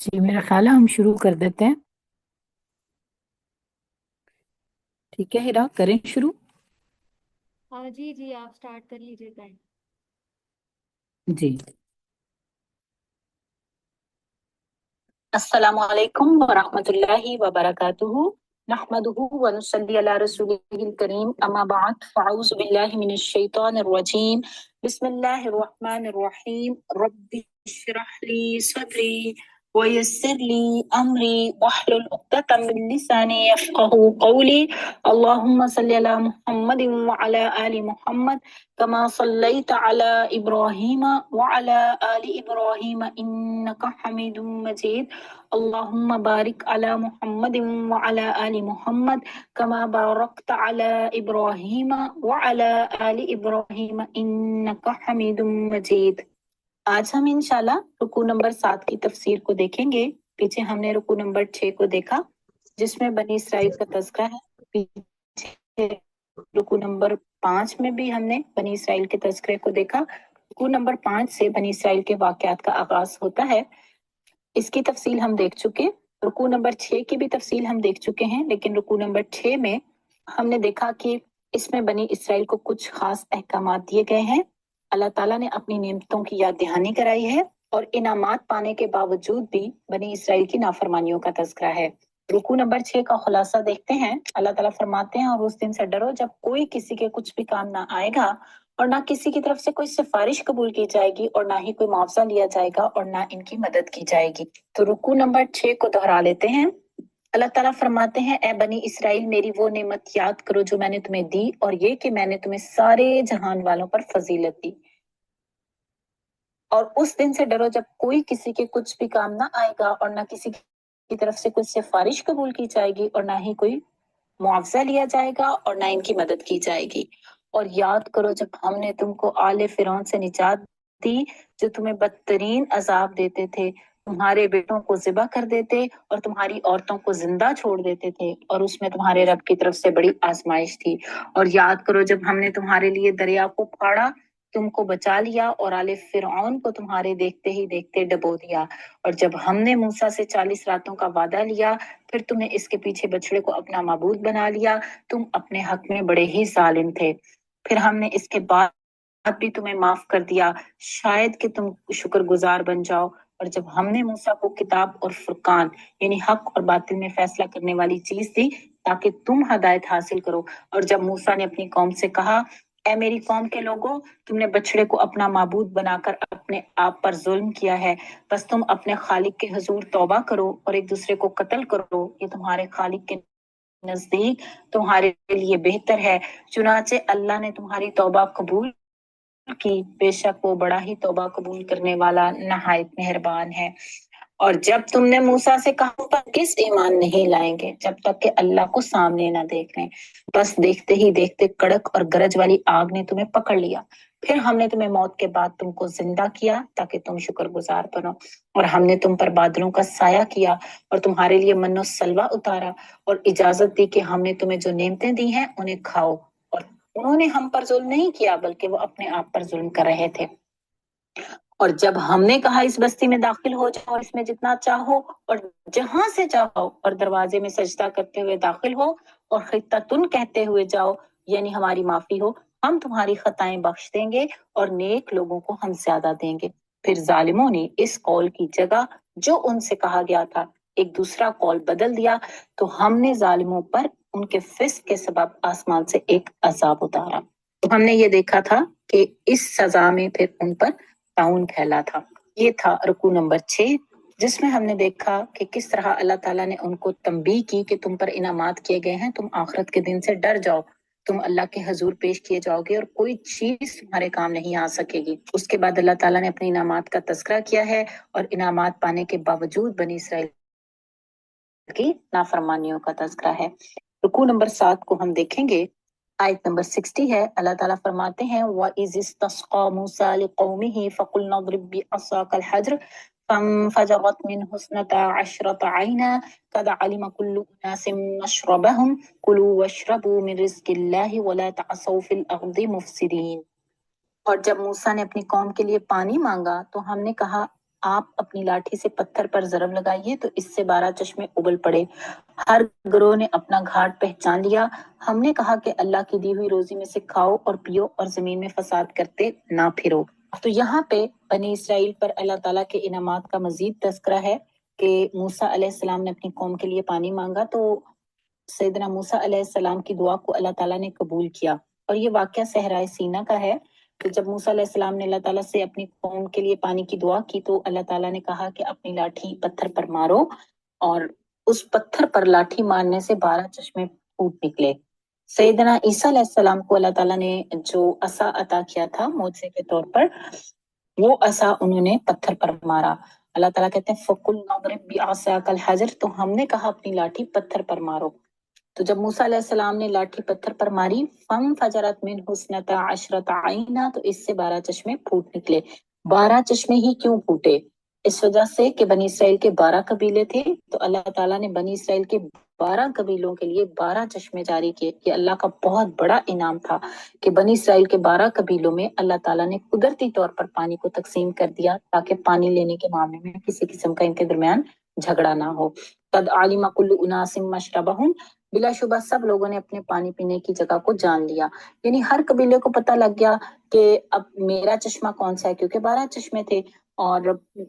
جی میرا خیال ہے ہم شروع کر دیتے ہیں. ٹھیک ہے ہیرا، کریں شروع. ہاں جی آپ سٹارٹ کر لیجیے گا. جی السلام علیکم ورحمۃ اللہ وبرکاتہ. نحمده ونصلي على رسوله الكريم اما بعد فاعوذ بالله من الشيطان الرجيم. بسم الله الرحمن الرحيم. رب اشرح لي صدري ويسر لي امري واحلل عقدة من لساني يفقهوا قولي. اللهم صل على محمد وعلى ال محمد كما صليت على ابراهيم وعلى ال ابراهيم انك حميد مجيد. اللهم بارك على محمد وعلى آل محمد كما باركت على إبراهيم وعلى آل إبراهيم إنك حميد مجيد. آج ہم انشاءاللہ رکوع نمبر 7 کی تفسیر کو دیکھیں گے. پیچھے ہم نے رکوع نمبر 6 کو دیکھا جس میں بنی اسرائیل کا تذکرہ ہے. پیچھے رکوع نمبر 5 میں بھی ہم نے بنی اسرائیل کے تذکرے کو دیکھا. رکوع نمبر 5 سے بنی اسرائیل کے واقعات کا آغاز ہوتا ہے. اس کی تفصیل ہم دیکھ چکے. رکوع نمبر 6 کی بھی تفصیل ہم دیکھ چکے ہیں، لیکن رکوع نمبر 6 میں ہم نے دیکھا کہ اس میں بنی اسرائیل کو کچھ خاص احکامات دیے گئے ہیں. اللہ تعالیٰ نے اپنی نعمتوں کی یاد دہانی کرائی ہے اور انعامات پانے کے باوجود بھی بنی اسرائیل کی نافرمانیوں کا تذکرہ ہے. رکوع نمبر 6 کا خلاصہ دیکھتے ہیں. اللہ تعالیٰ فرماتے ہیں اور اس دن سے ڈرو جب کوئی کسی کے کچھ بھی کام نہ آئے گا اور نہ کسی کی طرف سے کوئی سفارش قبول کی جائے گی اور نہ ہی کوئی معاوضہ لیا جائے گا اور نہ ان کی مدد کی جائے گی. تو رکوع نمبر 6 کو دہرا لیتے ہیں. اللہ تعالیٰ فرماتے ہیں اے بنی اسرائیل میری وہ نعمت یاد کرو جو میں نے تمہیں دی اور یہ کہ میں نے تمہیں سارے جہان والوں پر فضیلت دی. اور اس دن سے ڈرو جب کوئی کسی کے کچھ بھی کام نہ آئے گا اور نہ کسی کی طرف سے کوئی سفارش قبول کی جائے گی اور نہ ہی کوئی معاوضہ لیا جائے گا اور نہ ان کی مدد کی جائے گی. اور یاد کرو جب ہم نے تم کو آل فرعون سے نجات دی جو تمہیں بدترین عذاب دیتے تھے، تمہارے بیٹوں کو ذبح کر دیتے اور تمہاری عورتوں کو زندہ چھوڑ دیتے تھے، اور اس میں تمہارے رب کی طرف سے بڑی آزمائش تھی. اور یاد کرو جب ہم نے تمہارے لیے دریا کو پھاڑا تم کو بچا لیا اور آل فرعون کو تمہارے دیکھتے ہی دیکھتے ڈبو دیا۔ اور جب ہم نے موسیٰ سے 40 راتوں کا وعدہ لیا، پھر تم نے اس کے پیچھے بچڑے کو اپنا معبود بنا لیا، تم اپنے حق میں بڑے ہی ظالم تھے۔ پھر ہم نے اس کے بعد بھی تمہیں معاف کر دیا، شاید کہ تم شکر گزار بن جاؤ۔ اور جب ہم نے موسیٰ کو کتاب اور فرقان یعنی حق اور باطل میں فیصلہ کرنے والی چیز دی تاکہ تم ہدایت حاصل کرو، اور جب موسیٰ نے اپنی قوم سے کہا، اے میری قوم کے لوگوں، تم نے بچڑے کو اپنا معبود بنا کر اپنے آپ پر ظلم کیا ہے، بس تم اپنے خالق کے حضور توبہ کرو اور ایک دوسرے کو قتل کرو، یہ تمہارے خالق کے نزدیک تمہارے لیے بہتر ہے۔ چنانچہ اللہ نے تمہاری توبہ قبول کی، بے شک وہ بڑا ہی توبہ قبول کرنے والا نہایت مہربان ہے۔ اور جب تم نے موسیٰ سے کہا پر کس ایمان نہیں لائیں گے جب تک کہ اللہ کو سامنے نہ دیکھ لیں، بس دیکھتے ہی دیکھتے کڑک اور گرج والی آگ نے تمہیں پکڑ لیا، پھر ہم نے تمہیں موت کے بعد تم کو زندہ کیا تاکہ تم شکر گزار بنو، اور ہم نے تم پر بادلوں کا سایہ کیا اور تمہارے لیے من و سلوہ اتارا اور اجازت دی کہ ہم نے تمہیں جو نعمتیں دی ہیں انہیں کھاؤ، اور انہوں نے ہم پر ظلم نہیں کیا بلکہ وہ اپنے آپ پر ظلم کر رہے تھے۔ اور جب ہم نے کہا اس بستی میں داخل ہو جاؤ، اس میں جتنا چاہو اور جہاں سے چاہو، اور دروازے میں سجدہ کرتے ہوئے داخل ہو اور خطتن کہتے ہوئے جاؤ، یعنی ہماری معافی ہو، ہم تمہاری خطائیں بخش دیں گے اور نیک لوگوں کو ہم زیادہ دیں گے۔ پھر ظالموں نے اس قول کی جگہ جو ان سے کہا گیا تھا ایک دوسرا قول بدل دیا، تو ہم نے ظالموں پر ان کے فسق کے سبب آسمان سے ایک عذاب اتارا۔ تو ہم نے یہ دیکھا تھا کہ اس سزا میں پھر ان پر تعاون پھیلا تھا۔ یہ تھا رکوع نمبر 6، جس میں ہم نے دیکھا کہ کس طرح اللہ تعالیٰ نے ان کو تنبیہ کی کہ تم پر انعامات کیے گئے ہیں، تم آخرت کے دن سے ڈر جاؤ، تم اللہ کے حضور پیش کیے جاؤ گے اور کوئی چیز تمہارے کام نہیں آ سکے گی۔ اس کے بعد اللہ تعالیٰ نے اپنے انعامات کا تذکرہ کیا ہے، اور انعامات پانے کے باوجود بنی اسرائیل کی نافرمانیوں کا تذکرہ ہے۔ رکوع نمبر 7 کو ہم دیکھیں گے، آیت نمبر 60 ہے۔ اللہ تعالیٰ فرماتے ہیں وَإِذِ اسْتَسْقَىٰ مُوسَىٰ لِقَوْمِهِ فَقُلْنَا اضْرِب بِّعَصَاكَ الْحَجَرَ فَانفَجَرَتْ مِنْهُ اثْنَتَا عَشْرَةَ عَيْنًا قَدْ عَلِمَ كُلُّ أُنَاسٍ مَّشْرَبَهُمْ كُلُوا وَاشْرَبُوا مِن رِّزْقِ اللَّهِ وَلَا تَعْثَوْا فِي الْأَرْضِ مُفْسِدِينَ۔ اور جب موسیٰ نے اپنی قوم کے لیے پانی مانگا تو ہم نے کہا آپ اپنی لاٹھی سے پتھر پر ضرب لگائیے تو اس سے 12 چشمے ابل پڑے، ہر گروہ نے اپنا گھاٹ پہچان لیا۔ ہم نے کہا کہ اللہ کی دی ہوئی روزی میں سے کھاؤ اور پیو اور زمین میں فساد کرتے نہ پھرو۔ تو یہاں پہ بنی اسرائیل پر اللہ تعالیٰ کے انعامات کا مزید تذکرہ ہے کہ موسیٰ علیہ السلام نے اپنی قوم کے لیے پانی مانگا تو سیدنا موسیٰ علیہ السلام کی دعا کو اللہ تعالیٰ نے قبول کیا، اور یہ واقعہ صحرائے سینا کا ہے۔ تو جب موسیٰ علیہ السلام نے اللہ تعالیٰ سے اپنی قوم کے لیے پانی کی دعا کی تو اللہ تعالیٰ نے کہا کہ اپنی لاٹھی پتھر پر مارو، اور اس پتھر پر لاٹھی مارنے سے 12 چشمے پھوٹ نکلے۔ سیدنا عیسیٰ علیہ السلام کو اللہ تعالیٰ نے جو عصا عطا کیا تھا معجزے کے طور پر، وہ عصا انہوں نے پتھر پر مارا۔ اللہ تعالیٰ کہتے ہیں فَقُلْنَا اضْرِب بِّعَصَاكَ الْحَجَرَ، تو ہم نے کہا اپنی لاٹھی پتھر پر مارو۔ تو جب موسیٰ علیہ السلام نے لاٹھی پتھر پر ماری فَانفَجَرَتْ مِنْهُ اثْنَتَا عَشْرَةَ عَيْنًا، تو اس سے 12 چشمے پھوٹ نکلے۔ 12 چشمے ہی کیوں پھوٹے؟ اس وجہ سے کہ بنی اسرائیل کے 12 قبیلے تھے، تو اللہ تعالیٰ نے بنی اسرائیل کے 12 قبیلوں کے لیے 12 چشمے جاری کیے۔ یہ اللہ کا بہت بڑا انعام تھا کہ بنی اسرائیل کے 12 قبیلوں میں اللہ تعالیٰ نے قدرتی طور پر پانی کو تقسیم کر دیا تاکہ پانی لینے کے معاملے میں کسی قسم کا ان کے درمیان جھگڑا نہ ہو۔ قد علم کل اناس مشربہم، بلا شبہ سب لوگوں نے اپنے پانی پینے کی جگہ کو جان لیا، یعنی ہر قبیلے کو پتہ لگ گیا کہ اب میرا چشمہ کون سا ہے، کیونکہ 12 چشمے تھے، اور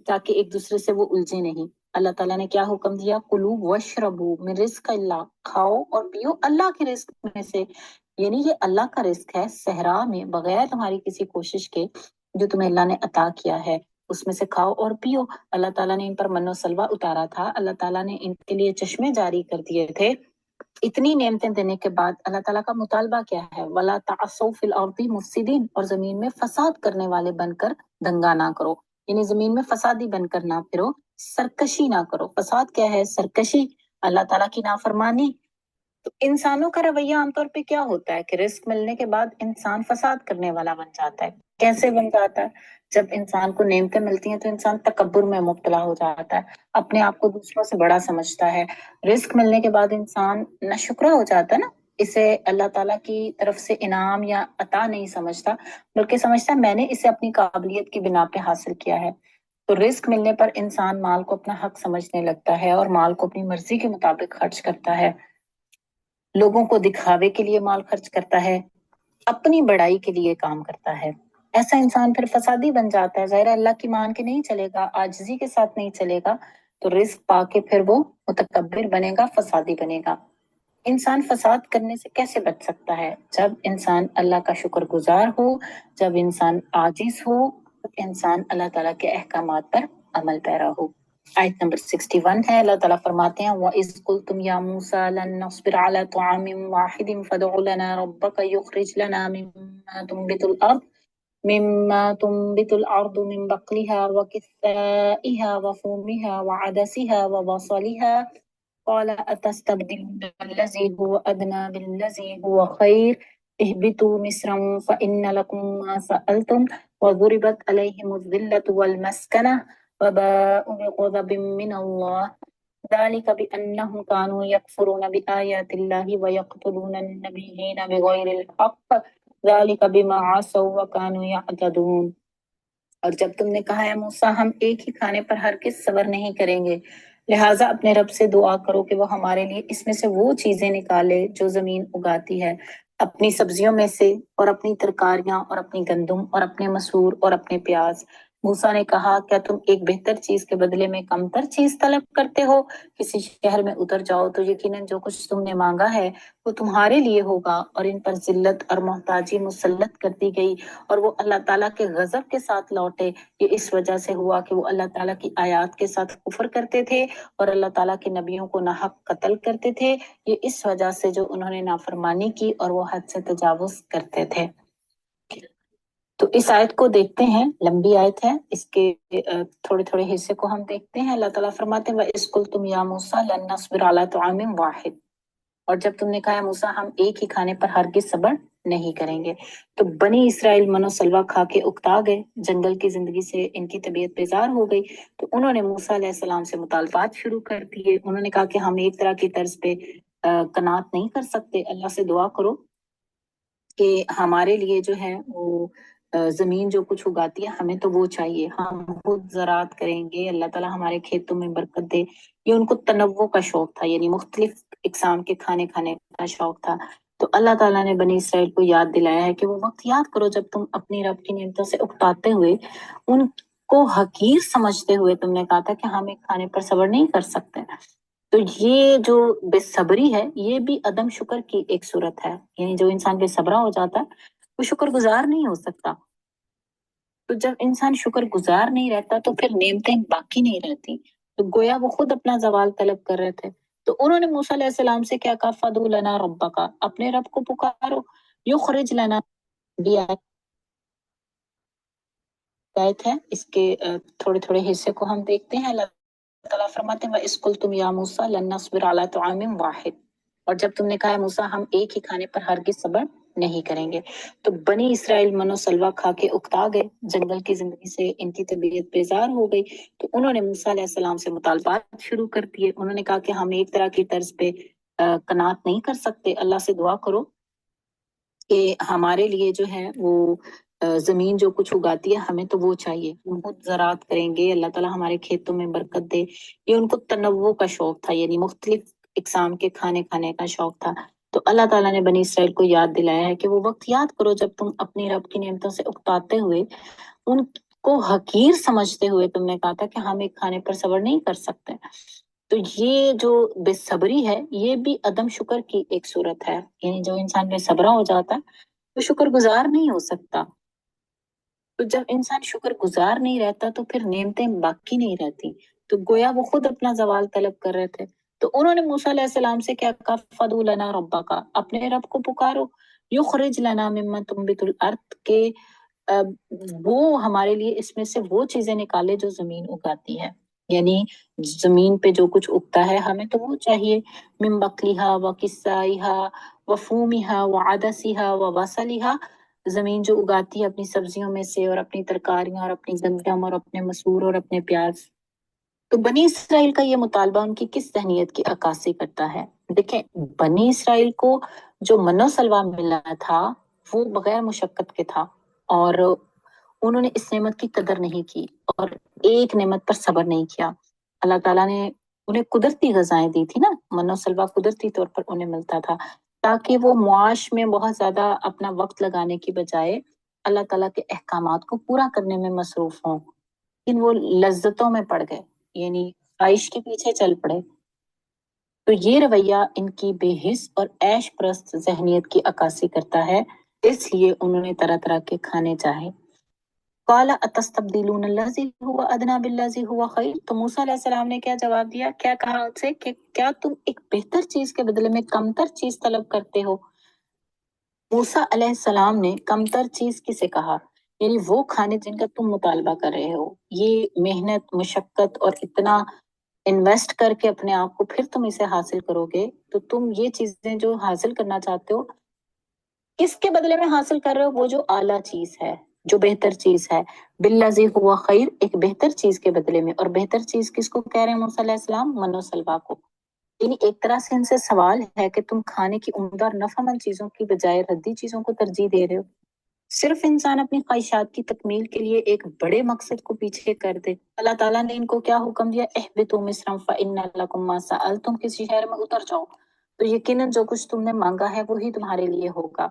تاکہ ایک دوسرے سے وہ الجھے نہیں۔ اللہ تعالیٰ نے کیا حکم دیا؟ کلو واشربو من رزق اللہ، کھاؤ اور پیو اللہ کے رزق میں سے، یعنی یہ اللہ کا رزق ہے صحرا میں بغیر تمہاری کسی کوشش کے جو تمہیں اللہ نے عطا کیا ہے، اس میں سے کھاؤ اور پیو۔ اللہ تعالیٰ نے ان پر من و سلوہ اتارا تھا، اللہ تعالیٰ نے ان کے لیے چشمے جاری کر دیے تھے۔ اتنی نعمتیں دینے کے بعد اللہ تعالیٰ کا مطالبہ کیا ہے؟ وَلَا تَعْثَوْا فِي الْأَرْضِ مُفْسِدِينَ، اور زمین میں فساد کرنے والے بن کر دنگا نہ کرو، یعنی زمین میں فسادی بن کر نہ پھرو، سرکشی نہ کرو۔ فساد کیا ہے؟ سرکشی، اللہ تعالیٰ کی نافرمانی۔ تو انسانوں کا رویہ عام طور پہ کیا ہوتا ہے کہ رزق ملنے کے بعد انسان فساد کرنے والا بن جاتا ہے۔ کیسے بن جاتا ہے؟ جب انسان کو نعمتیں ملتی ہیں تو انسان تکبر میں مبتلا ہو جاتا ہے، اپنے آپ کو دوسروں سے بڑا سمجھتا ہے۔ رزق ملنے کے بعد انسان ناشکرا ہو جاتا ہے نا، اسے اللہ تعالیٰ کی طرف سے انعام یا عطا نہیں سمجھتا، بلکہ سمجھتا ہے میں نے اسے اپنی قابلیت کی بنا پہ حاصل کیا ہے۔ تو رزق ملنے پر انسان مال کو اپنا حق سمجھنے لگتا ہے اور مال کو اپنی مرضی کے مطابق خرچ کرتا ہے، لوگوں کو دکھاوے کے لیے مال خرچ کرتا ہے، اپنی بڑائی کے لیے کام کرتا ہے۔ ایسا انسان پھر فسادی بن جاتا ہے، ظاہر ہے اللہ کی مان کے نہیں چلے گا، عاجزی کے ساتھ نہیں چلے گا، تو رزق پا کے پھر وہ متکبر بنے گا، فسادی بنے گا۔ انسان فساد کرنے سے کیسے بچ سکتا ہے؟ جب انسان اللہ کا شکر گزار ہو، جب انسان عاجز ہو، انسان اللہ تعالیٰ کے احکامات پر عمل پیرا ہو۔ آیت نمبر 61 ہے، اللہ تعالیٰ فرماتے ہیں وَإِذْ قُلْتُمْ يَا مُوسَىٰ لَن نَّصْبِرَ عَلَىٰ طَعَامٍ وَاحِدٍ فَادْعُ لَنَا رَبَّكَ يُخْرِجْ لَنَا مِمَّا تُنبِتُ الْأَرْضُ مِن بَقْلِهَا وَكِثَّائِهَا وَفُومِهَا وَعَدَسِهَا وَبَصَلِهَا قال أتستبدلون الذي هو أدنى بالذي هو خير اهبطوا مصرا فإن لكم ما سألتم وضربت عليهم الذلة والمسكنة وباءوا بغضب من الله ذلك بأنهم كانوا يكفرون بآيات الله ويقتلون النبيين بغير الحق ذلك بما عصوا وكانوا يعتدون۔ اور جب تم نے کہا ہے موسیٰ ہم ایک ہی کھانے پر ہرگز صبر نہیں کریں گے، لہٰذا اپنے رب سے دعا کرو کہ وہ ہمارے لیے اس میں سے وہ چیزیں نکالے جو زمین اگاتی ہے، اپنی سبزیوں میں سے، اور اپنی ترکاریاں اور اپنی گندم اور اپنے مسور اور اپنے پیاز۔ موسیٰ نے کہا کیا تم ایک بہتر چیز کے بدلے میں کمتر چیز طلب کرتے ہو؟ کسی شہر میں اتر جاؤ تو یقیناً جو کچھ تم نے مانگا ہے وہ تمہارے لیے ہوگا، اور ان پر ذلت اور محتاجی مسلط کر دی گئی اور وہ اللہ تعالیٰ کے غضب کے ساتھ لوٹے۔ یہ اس وجہ سے ہوا کہ وہ اللہ تعالیٰ کی آیات کے ساتھ کفر کرتے تھے اور اللہ تعالیٰ کے نبیوں کو ناحق قتل کرتے تھے، یہ اس وجہ سے جو انہوں نے نافرمانی کی اور وہ حد سے تجاوز کرتے تھے۔ تو اس آیت کو دیکھتے ہیں، لمبی آیت ہے، اس کے تھوڑے تھوڑے حصے کو ہم دیکھتے ہیں۔ اللہ تعالیٰ فرماتے ہیں وَإِذْ قُلْتُمْ يَا مُوسَىٰ لَن نَّصْبِرَ عَلَىٰ طَعَامٍ وَاحِدٍ، اور جب تم نے کہا ہے موسیٰ ہم ایک ہی کھانے پر ہرگز صبر نہیں کریں گے، تو بنی اسرائیل منو سلوا کھا کے اکتا گئے، جنگل کی زندگی سے ان کی طبیعت بیزار ہو گئی، تو انہوں نے موسیٰ علیہ السلام سے مطالبات شروع کر دیے۔ انہوں نے کہا کہ ہم ایک طرح کی طرز پہ قناعت نہیں کر سکتے، اللہ سے دعا کرو کہ ہمارے لیے جو ہے وہ زمین جو کچھ اگاتی ہے ہمیں تو وہ چاہیے، ہم خود زراعت کریں گے، اللہ تعالیٰ ہمارے کھیتوں میں برکت دے۔ یہ ان کو تنوع کا شوق تھا، یعنی مختلف اقسام کے کھانے کھانے کا شوق تھا۔ تو اللہ تعالیٰ نے بنی اسرائیل کو یاد دلایا ہے کہ وہ وقت یاد کرو جب تم اپنی رب کی نعمتوں سے اکتاتے ہوئے، ان کو حقیر سمجھتے ہوئے تم نے کہا تھا کہ ہم ایک کھانے پر صبر نہیں کر سکتے۔ تو یہ جو بے صبری ہے یہ بھی عدم شکر کی ایک صورت ہے، یعنی جو انسان بے صبرا ہو جاتا ہے وہ شکر گزار نہیں ہو سکتا۔ تو جب انسان شکر گزار نہیں رہتا تو پھر نعمتیں باقی نہیں رہتی، تو گویا وہ خود اپنا زوال طلب کر رہے تھے۔ تو انہوں نے موسیٰ علیہ السلام سے کیا کہا فَادْعُ لَنَا رَبَّكَ، اپنے رب کو پکارو، یخرج لنا، بھی آیت ہے، اس کے تھوڑے تھوڑے حصے کو ہم دیکھتے ہیں۔ اللہ تعالیٰ فرماتے ہیں وَإِذْ قُلْتُمْ يَا مُوسَىٰ لَن نَّصْبِرَ عَلَىٰ طَعَامٍ وَاحِدٍ، اور جب تم نے کہا ہے موسیٰ ہم ایک ہی کھانے پر ہرگز صبر نہیں کریں گے، تو بنی اسرائیل منو سلوا کھا کے اکتا گئے، جنگل کی زندگی سے ان کی طبیعت بیزار ہو گئی، تو انہوں نے موسیٰ علیہ السلام سے مطالبات شروع کر دیے۔ انہوں نے کہا کہ ہم ایک طرح کی طرز پہ قناعت نہیں کر سکتے، اللہ سے دعا کرو کہ ہمارے لیے جو ہے وہ زمین جو کچھ اگاتی ہے ہمیں تو وہ چاہیے، ہم خود زراعت کریں گے، اللہ تعالیٰ ہمارے کھیتوں میں برکت دے۔ یہ ان کو تنوع کا شوق تھا، یعنی مختلف اقسام کے کھانے کھانے کا شوق تھا۔ تو اللہ تعالیٰ نے بنی اسرائیل کو یاد دلایا ہے کہ وہ وقت یاد کرو جب تم اپنی رب کی نعمتوں سے اکتاتے ہوئے، ان کو حقیر سمجھتے ہوئے تم نے کہا تھا کہ ہم ایک کھانے پر صبر نہیں کر سکتے۔ تو یہ جو بے صبری ہے یہ بھی عدم شکر کی ایک صورت ہے، یعنی جو انسان بے صبرا ہو جاتا ہے وہ شکر گزار نہیں ہو سکتا۔ تو جب انسان شکر گزار نہیں رہتا تو پھر نعمتیں باقی نہیں رہتی، تو گویا وہ خود اپنا زوال طلب کر رہے تھے۔ تو انہوں نے موسیٰ علیہ السلام سے کیا کہا فَادْعُ لَنَا رَبَّكَ، اپنے رب کو پکارو، یخرج لنا مما تنبت الارض، کے وہ ہمارے لیے اس میں سے وہ چیزیں نکالے جو زمین اگاتی ہے، یعنی زمین پہ جو کچھ اگتا ہے ہمیں تو وہ چاہیے، من بقلها وقثائها وفومها وعدسها وبصلها، زمین جو اگاتی ہے اپنی سبزیوں میں سے اور اپنی ترکاریاں اور اپنی گندم اور اپنے مسور اور اپنے پیاز۔ تو بنی اسرائیل کا یہ مطالبہ ان کی کس ذہنیت کی عکاسی کرتا ہے؟ دیکھیں بنی اسرائیل کو جو منو سلوا ملا تھا وہ بغیر مشقت کے تھا، اور انہوں نے اس نعمت کی قدر نہیں کی اور ایک نعمت پر صبر نہیں کیا۔ اللہ تعالیٰ نے انہیں قدرتی غذائیں دی تھی نا، منو سلوا قدرتی طور پر انہیں ملتا تھا، تاکہ وہ معاش میں بہت زیادہ اپنا وقت لگانے کی بجائے اللہ تعالیٰ کے احکامات کو پورا کرنے میں مصروف ہوں، لیکن وہ لذتوں میں پڑ گئے، یعنی خواہش کے پیچھے چل پڑے۔ تو یہ رویہ ان کی بے حس اور عیش پرست ذہنیت کی عکاسی کرتا ہے، اس لیے انہوں نے طرح طرح کے کھانے چاہے۔ قال اتستبدلون الذی هو ادنی بالذی هو خیر، تو موسیٰ علیہ السلام نے کیا جواب دیا؟ کیا کہا ان سے کہ کیا تم ایک بہتر چیز کے بدلے میں کمتر چیز طلب کرتے ہو؟ موسیٰ علیہ السلام نے کمتر چیز کسے کہا؟ یعنی وہ کھانے جن کا تم مطالبہ کر رہے ہو، یہ محنت مشقت اور اتنا انویسٹ کر کے اپنے آپ کو پھر تم اسے حاصل کرو گے، تو تم یہ چیزیں جو حاصل کرنا چاہتے ہو کس کے بدلے میں حاصل کر رہے ہو؟ وہ جو اعلیٰ چیز ہے، جو بہتر چیز ہے، بالذی ہوا خیر، ایک بہتر چیز کے بدلے میں۔ اور بہتر چیز کس کو کہہ رہے ہیں موسیٰ علیہ السلام؟ منو سلوا کو۔ یعنی ایک طرح سے ان سے سوال ہے کہ تم کھانے کی عمدہ اور نفع مند چیزوں کی بجائے ردی چیزوں کو ترجیح دے رہے ہو۔ صرف انسان اپنی خواہشات کی تکمیل کے لیے ایک بڑے مقصد کو پیچھے کر دے۔ اللہ تعالیٰ نے ان کو کیا حکم دیا؟ اہبطوا مصرا فإن لکم ما سألتم، کسی شہر میں اتر جاؤ تو یقیناً جو کچھ تم نے مانگا ہے وہی تمہارے لیے ہوگا،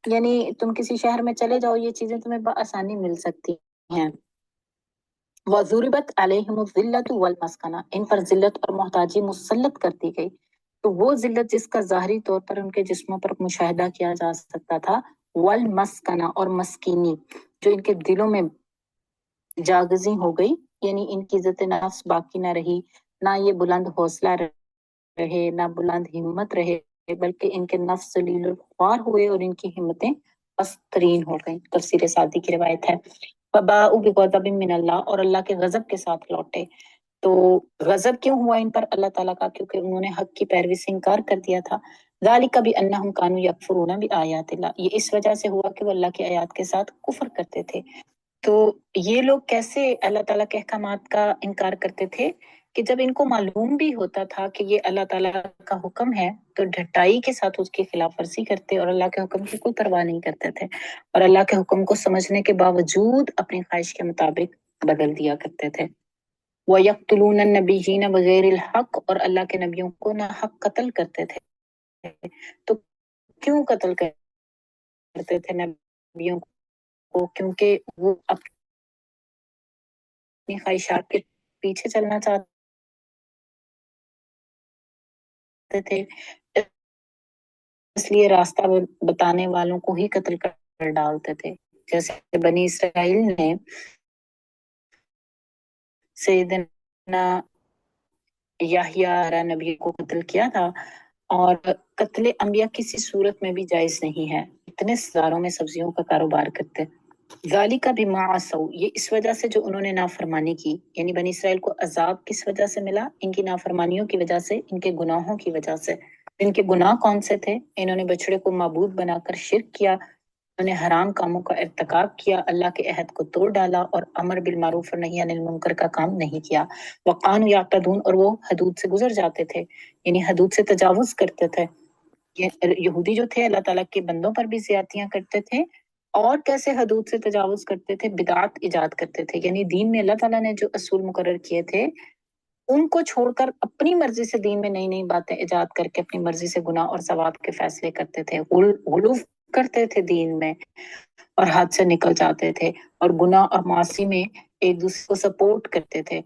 یعنی تم کسی شہر میں چلے جاؤ، یہ چیزیں تمہیں بآسانی مل سکتی ہیں۔ وَضُرِبَتْ عَلَيْهِمُ الذِّلَّةُ وَالْمَسْكَنَةُ، ان پر ذلت اور محتاجی مسلط کر دی گئی۔ تو وہ ذلت جس کا ظاہری طور پر ان کے جسموں پر مشاہدہ کیا جا سکتا تھا، والمسکنہ، اور مسکینی جو ان کے دلوں میں جاگزی ہو گئی، یعنی ان کی عزت نفس باقی نہ رہی، نہ یہ بلند حوصلہ رہے، نہ بلند ہمت رہے، بلکہ ان کے نفس ذلیل الخوار ہوئے اور ان کی ہمتیں پست ترین ہو گئیں۔ تفسیر سعدی کی روایت ہے۔ فباءوا بغضب من اللہ، اور اللہ کے غضب کے ساتھ لوٹے۔ تو غضب کیوں ہوا ان پر اللہ تعالیٰ کا؟ کیونکہ انہوں نے حق کی پیروی سے انکار کر دیا تھا۔ ذالک بانہم کانوا یکفرون بآیات اللہ، یہ اس وجہ سے ہوا کہ وہ اللہ کی آیات کے ساتھ کفر کرتے تھے۔ تو یہ لوگ کیسے اللہ تعالیٰ کے احکامات کا انکار کرتے تھے کہ جب ان کو معلوم بھی ہوتا تھا کہ یہ اللہ تعالیٰ کا حکم ہے تو ڈھٹائی کے ساتھ اس کی خلاف ورزی کرتے اور اللہ کے حکم کی کوئی پرواہ نہیں کرتے تھے، اور اللہ کے حکم کو سمجھنے کے باوجود اپنی خواہش کے مطابق بدل دیا کرتے تھے۔ وَيَقْتُلُونَ النَّبِيِّينَ بِغَيْرِ الْحَقِّ، اور اللہ کے نبیوں کو نہ حق قتل کرتے تھے۔ تو کیوں قتل کرتے تھے نبیوں کو؟ کیونکہ وہ اپنی خواہشات کے پیچھے چلنا چاہتے تھے، اس لیے راستہ بتانے والوں کو ہی قتل کر ڈالتے تھے۔ جیسے بنی اسرائیل نے سیدنا یحییٰ نبی کو قتل کیا تھا، اور قتل انبیاء کسی صورت میں بھی جائز نہیں ہے، اتنے ہزاروں میں سبزیوں کا کاروبار کرتے۔ ذالک بما عصوا، یہ اس وجہ سے جو انہوں نے نافرمانی کی، یعنی بنی اسرائیل کو عذاب کس وجہ سے ملا؟ ان کی نافرمانیوں کی وجہ سے، ان کے گناہوں کی وجہ سے۔ ان کے گناہ کون سے تھے؟ انہوں نے بچڑے کو معبود بنا کر شرک کیا، انہوں نے حرام کاموں کا ارتکاب کیا، اللہ کے عہد کو توڑ ڈالا، اور امر بالمعروف اور نہی عن المنکر کا کام نہیں کیا۔ وقانوا یعتدون، اور وہ حدود سے گزر جاتے تھے، یعنی حدود سے تجاوز کرتے تھے۔ یہودی جو تھے اللہ تعالیٰ کے بندوں پر بھی زیادتیاں کرتے تھے، اور کیسے حدود سے تجاوز کرتے تھے؟ بدعات ایجاد کرتے تھے، یعنی دین میں اللہ تعالیٰ نے جو اصول مقرر کیے تھے ان کو چھوڑ کر اپنی مرضی سے دین میں نئی نئی باتیں ایجاد کر کے اپنی مرضی سے گناہ اور ثواب کے فیصلے کرتے تھے، غلو کرتے تھے دین میں، اور حد سے نکل جاتے تھے، اور گناہ اور معاصی میں ایک دوسرے کو سپورٹ کرتے تھے۔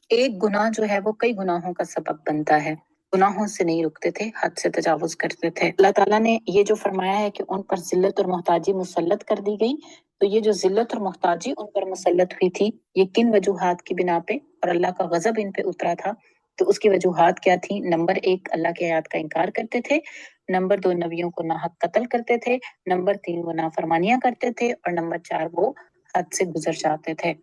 ایک گناہ جو ہے وہ کئی گناہوں کا سبب بنتا ہے، گناہوں سے نہیں رکتے تھے، حد سے تجاوز کرتے تھے۔ اللہ تعالیٰ نے یہ جو فرمایا ہے کہ ان پر ذلت اور محتاجی مسلط کر دی گئی، تو یہ جو ذلت اور محتاجی ان پر مسلط ہوئی تھی، یہ کن وجوہات کی بنا پہ اور اللہ کا غضب ان پہ اترا تھا؟ تو اس کی وجوہات کیا تھیں؟ نمبر 1، اللہ کی آیات کا انکار کرتے تھے، نمبر 2، نبیوں کو ناحق قتل کرتے تھے، نمبر 3، وہ نافرمانیاں کرتے تھے، اور نمبر 4، وہ حد سے گزر جاتے تھے۔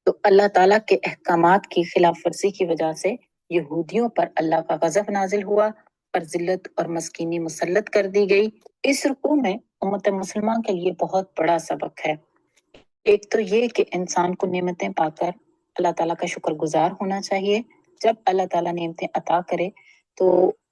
تو اللہ تعالیٰ کے احکامات کی خلاف ورزی کی وجہ سے یہودیوں پر اللہ کا غضب نازل ہوا اور ذلت اور مسکینی مسلط کر دی گئی۔ اس رکوع میں امت مسلمہ کے لیے بہت بڑا سبق ہے۔ ایک تو یہ کہ انسان کو نعمتیں پا کر اللہ تعالیٰ کا شکر گزار ہونا چاہیے۔ جب اللہ تعالیٰ نعمتیں عطا کرے تو